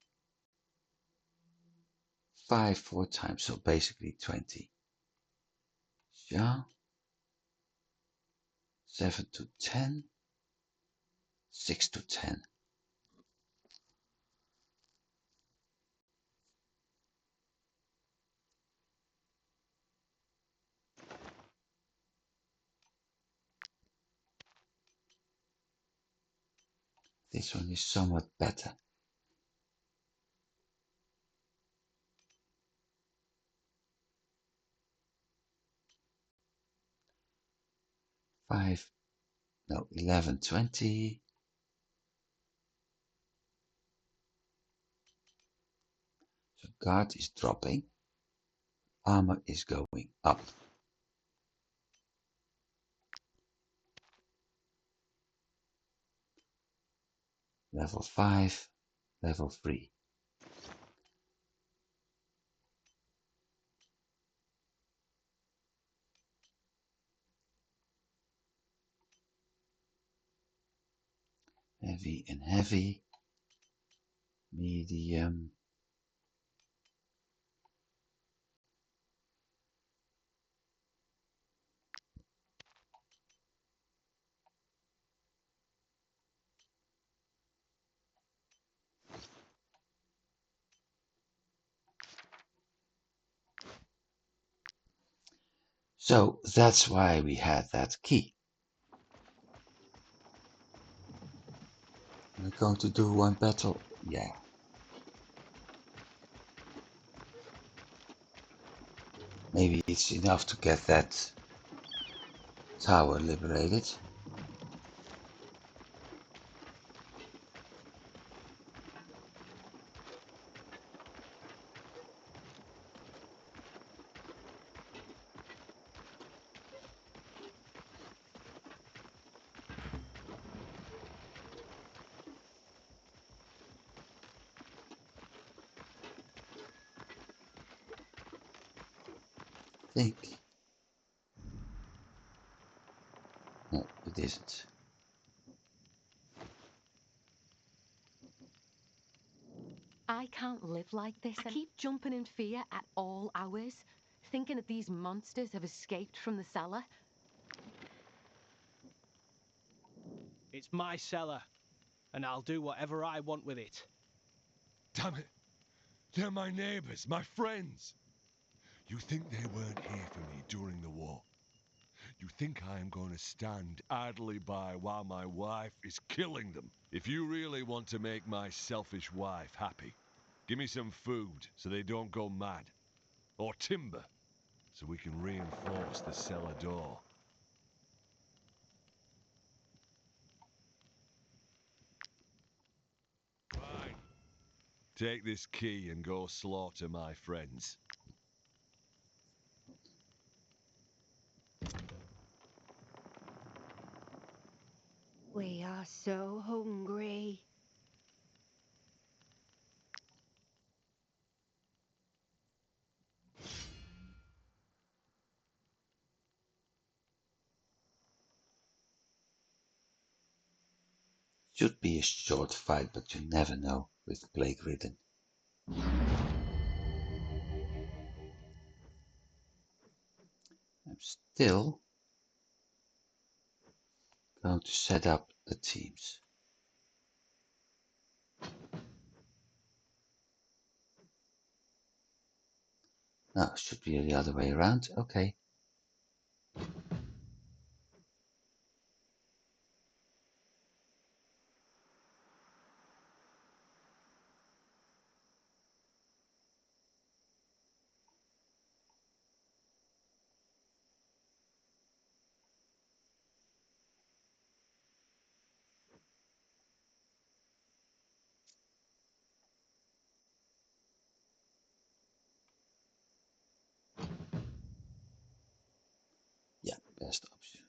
5 4 times, so basically 20. Jean, 7 to 10, 6 to 10. This one is somewhat better. Five, no, 11, 20. So guard is dropping. Armor is going up. Level 5, level 3. Heavy and heavy. Medium. So that's why we had that key. We're going to do one battle. Yeah. Maybe it's enough to get that tower liberated. think. No, it isn't. I can't live like this. I keep jumping in fear at all hours, thinking that these monsters have escaped from the cellar. It's my cellar, and I'll do whatever I want with it. Damn it! They're my neighbours, my friends! You think they weren't here for me during the war? You think I am going to stand idly by while my wife is killing them? If you really want to make my selfish wife happy, give me some food so they don't go mad. Or timber, so we can reinforce the cellar door. Fine. Take this key and go slaughter my friends. We are so hungry. Should be a short fight, but you never know with Plague Ridden. I'm still going to set up the teams. No, should be the other way around. Okay. Yeah, best option.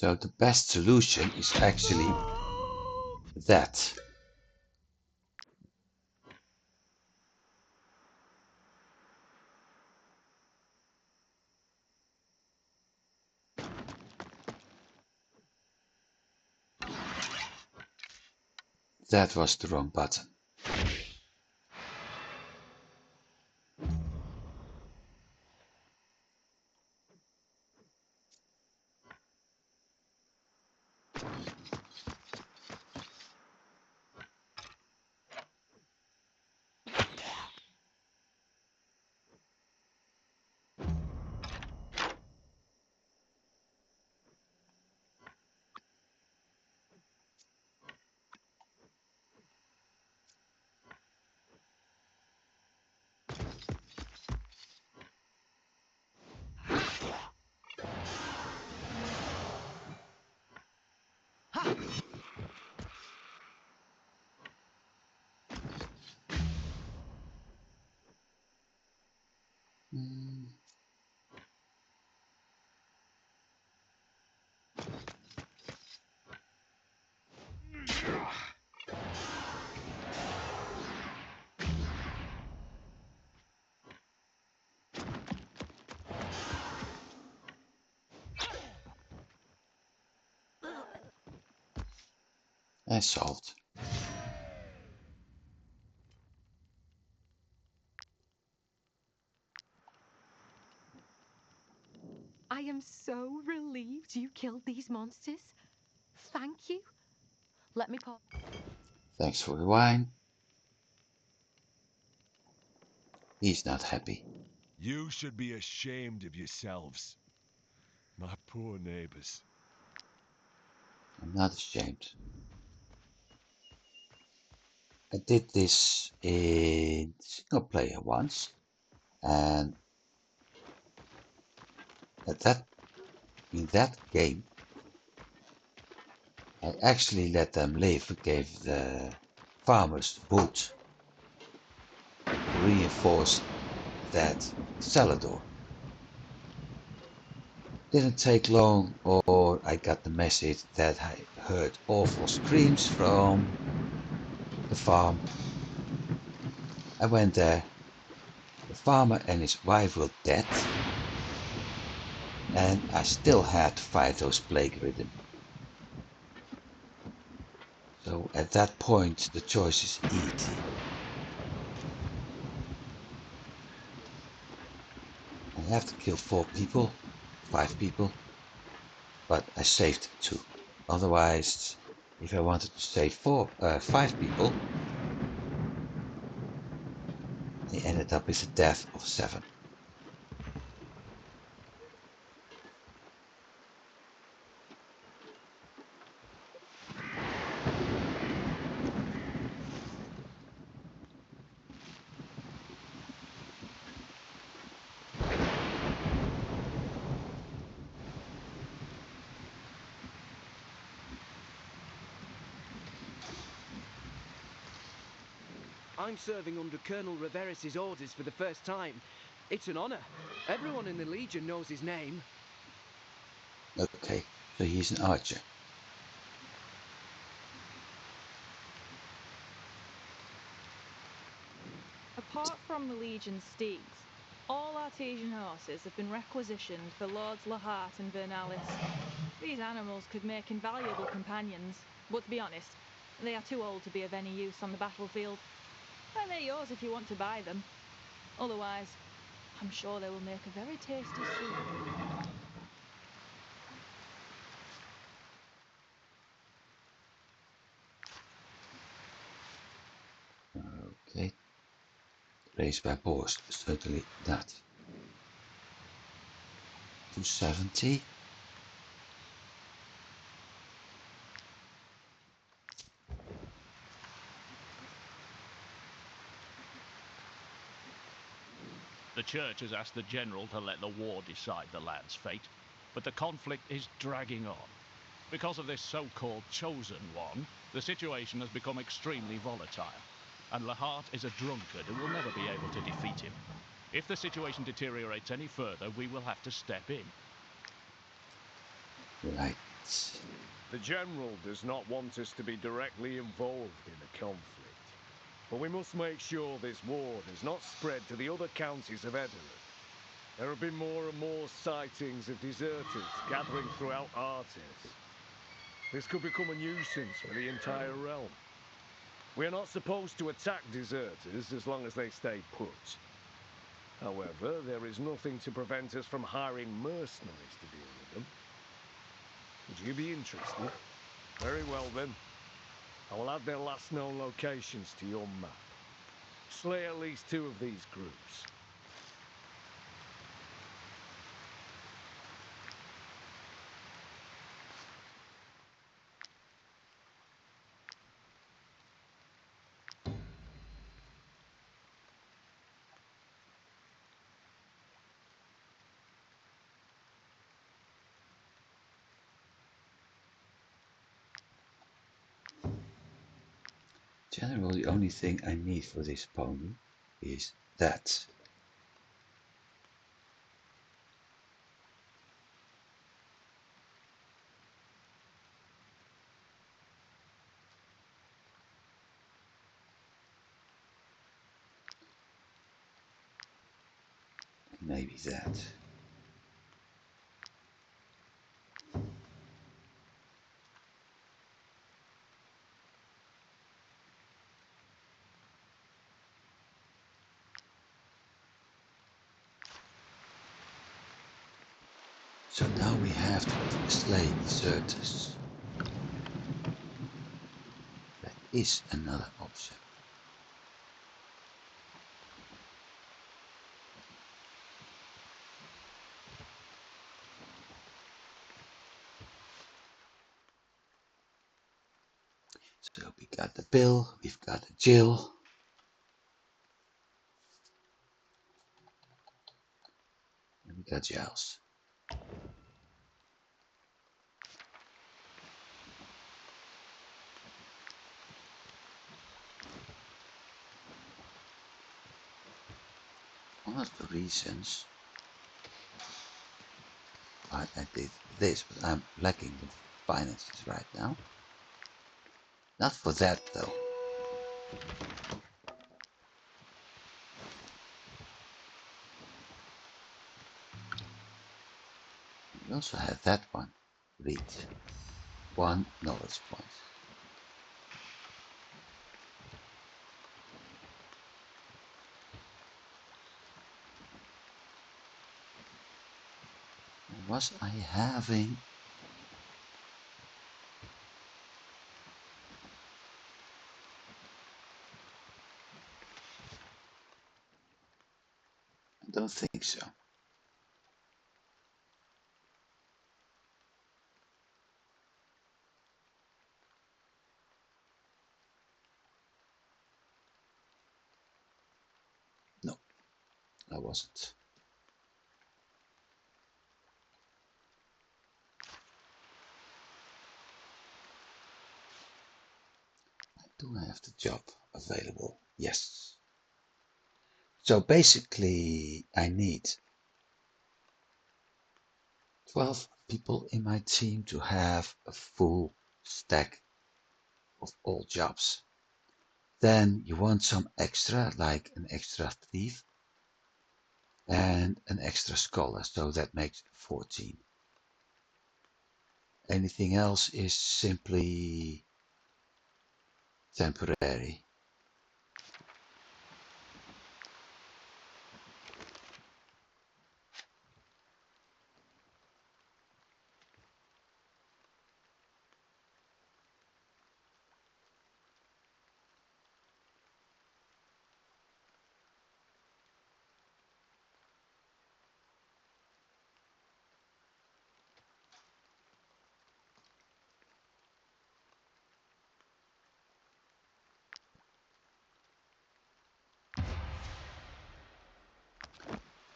So the best solution is actually that. That was the wrong button. And solved. I am so relieved you killed these monsters. Thank you. Let me pour. Thanks for the wine. He's not happy. You should be ashamed of yourselves. My poor neighbors. I'm not ashamed. I did this in single player once, and in that game, I actually let them live and gave the farmers wood to reinforce that cellar door. Didn't take long, or I got the message that I heard awful screams from the farm. I went there. The farmer and his wife were dead, and I still had to fight those plague ridden. So at that point the choice is easy. I have to kill 4 people, 5 people, but I saved 2. Otherwise, if I wanted to save 5 people, I ended up with a death of 7. I'm serving under Colonel Reveris' orders for the first time. It's an honor. Everyone in the Legion knows his name. Okay, so he's an archer. Apart from the Legion's steeds, all Artesian horses have been requisitioned for Lords Lahart and Vernalis. These animals could make invaluable companions, but to be honest, they are too old to be of any use on the battlefield. And they're yours if you want to buy them. Otherwise, I'm sure they will make a very tasty soup. Okay. Raised by boars, certainly not. 270. The Church has asked the General to let the war decide the land's fate, but the conflict is dragging on. Because of this so-called Chosen One, the situation has become extremely volatile, and Lahart is a drunkard who will never be able to defeat him. If the situation deteriorates any further, we will have to step in. Right. The General does not want us to be directly involved in the conflict. But we must make sure this war does not spread to the other counties of Edelard. There have been more and more sightings of deserters gathering throughout Arthes. This could become a nuisance for the entire realm. We are not supposed to attack deserters as long as they stay put. However, there is nothing to prevent us from hiring mercenaries to deal with them. Would you be interested? Very well then. I will add their last known locations to your map. Slay at least 2 of these groups. Generally, the only thing I need for this pony is that. Maybe that. So now we have to slay deserters. That is another option. So we got the Bill, we've got the Jill. And we got Giles. One of the reasons why I did this, but I'm lacking the finances right now. Not for that though. We also have that one. Read. 1 knowledge point. Was I having? I don't think so. No, I wasn't. I do have the job available. Yes. So basically, I need 12 people in my team to have a full stack of all jobs. Then you want some extra, like an extra thief and an extra scholar, so that makes 14. Anything else is simply temporary.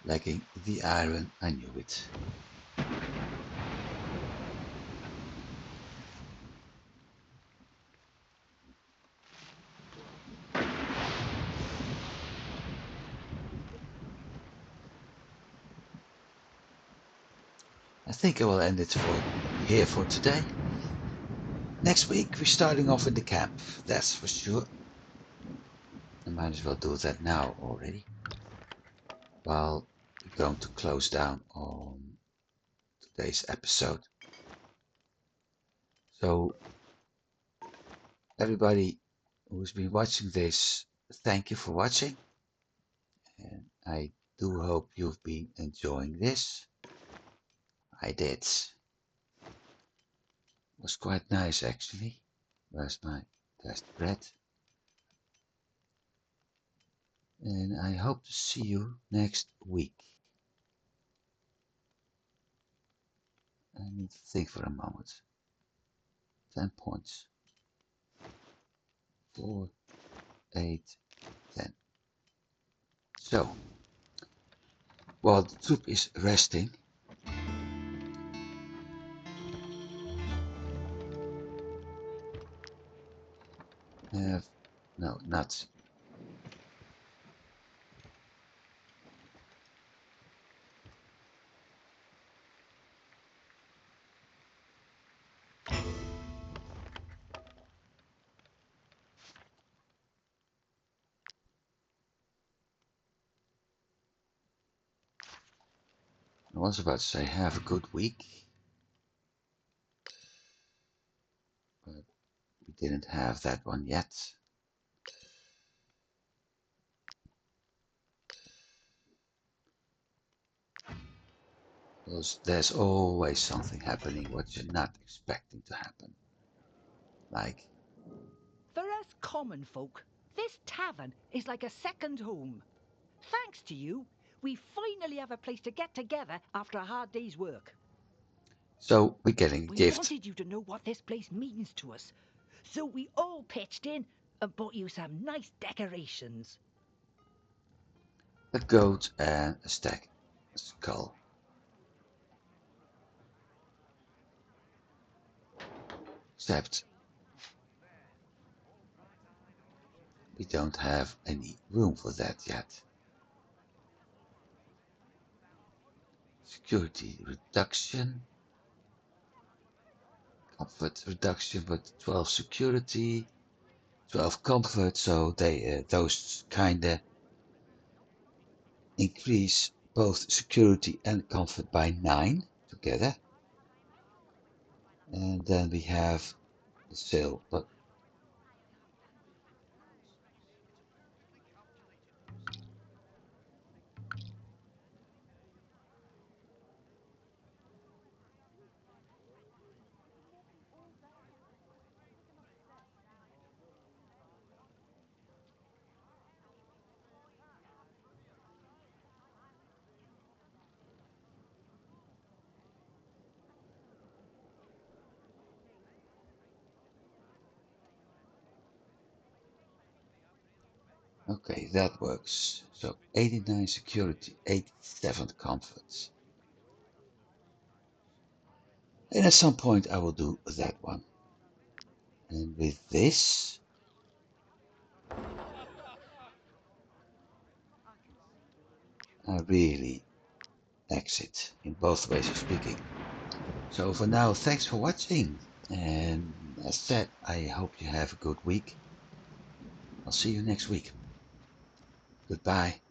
Lacking the iron, I knew it. I think I will end it here for today. Next week we're starting off in the camp, that's for sure. I might as well do that now already. While we're going to close down on today's episode. So everybody who's been watching this, thank you for watching. And I do hope you've been enjoying this. I did. It was quite nice actually. Where's my test bread? And I hope to see you next week. I need to think for a moment. 10 points. 4, 8, 10. So, while the troop is resting, no, nuts. I was about to say have a good week, but we didn't have that one yet. Because there's always something happening what you're not expecting to happen. Like, For us common folk, this tavern is like a second home. Thanks to you, we finally have a place to get together after a hard day's work. so we're getting a We gift. wanted you to know what this place means to us, so we all pitched in and bought you some nice decorations. A goat and a stack, a skull. Except we don't have any room for that yet. Security reduction. Comfort reduction, but 12 security, 12 comfort, so they those kinda increase both security and comfort by 9 together. And then we have the sale, but okay, that works. So 89 security, 87 comfort. And at some point I will do that one. And with this, I really exit in both ways of speaking. So for now, thanks for watching. And as said, I hope you have a good week. I'll see you next week. Goodbye.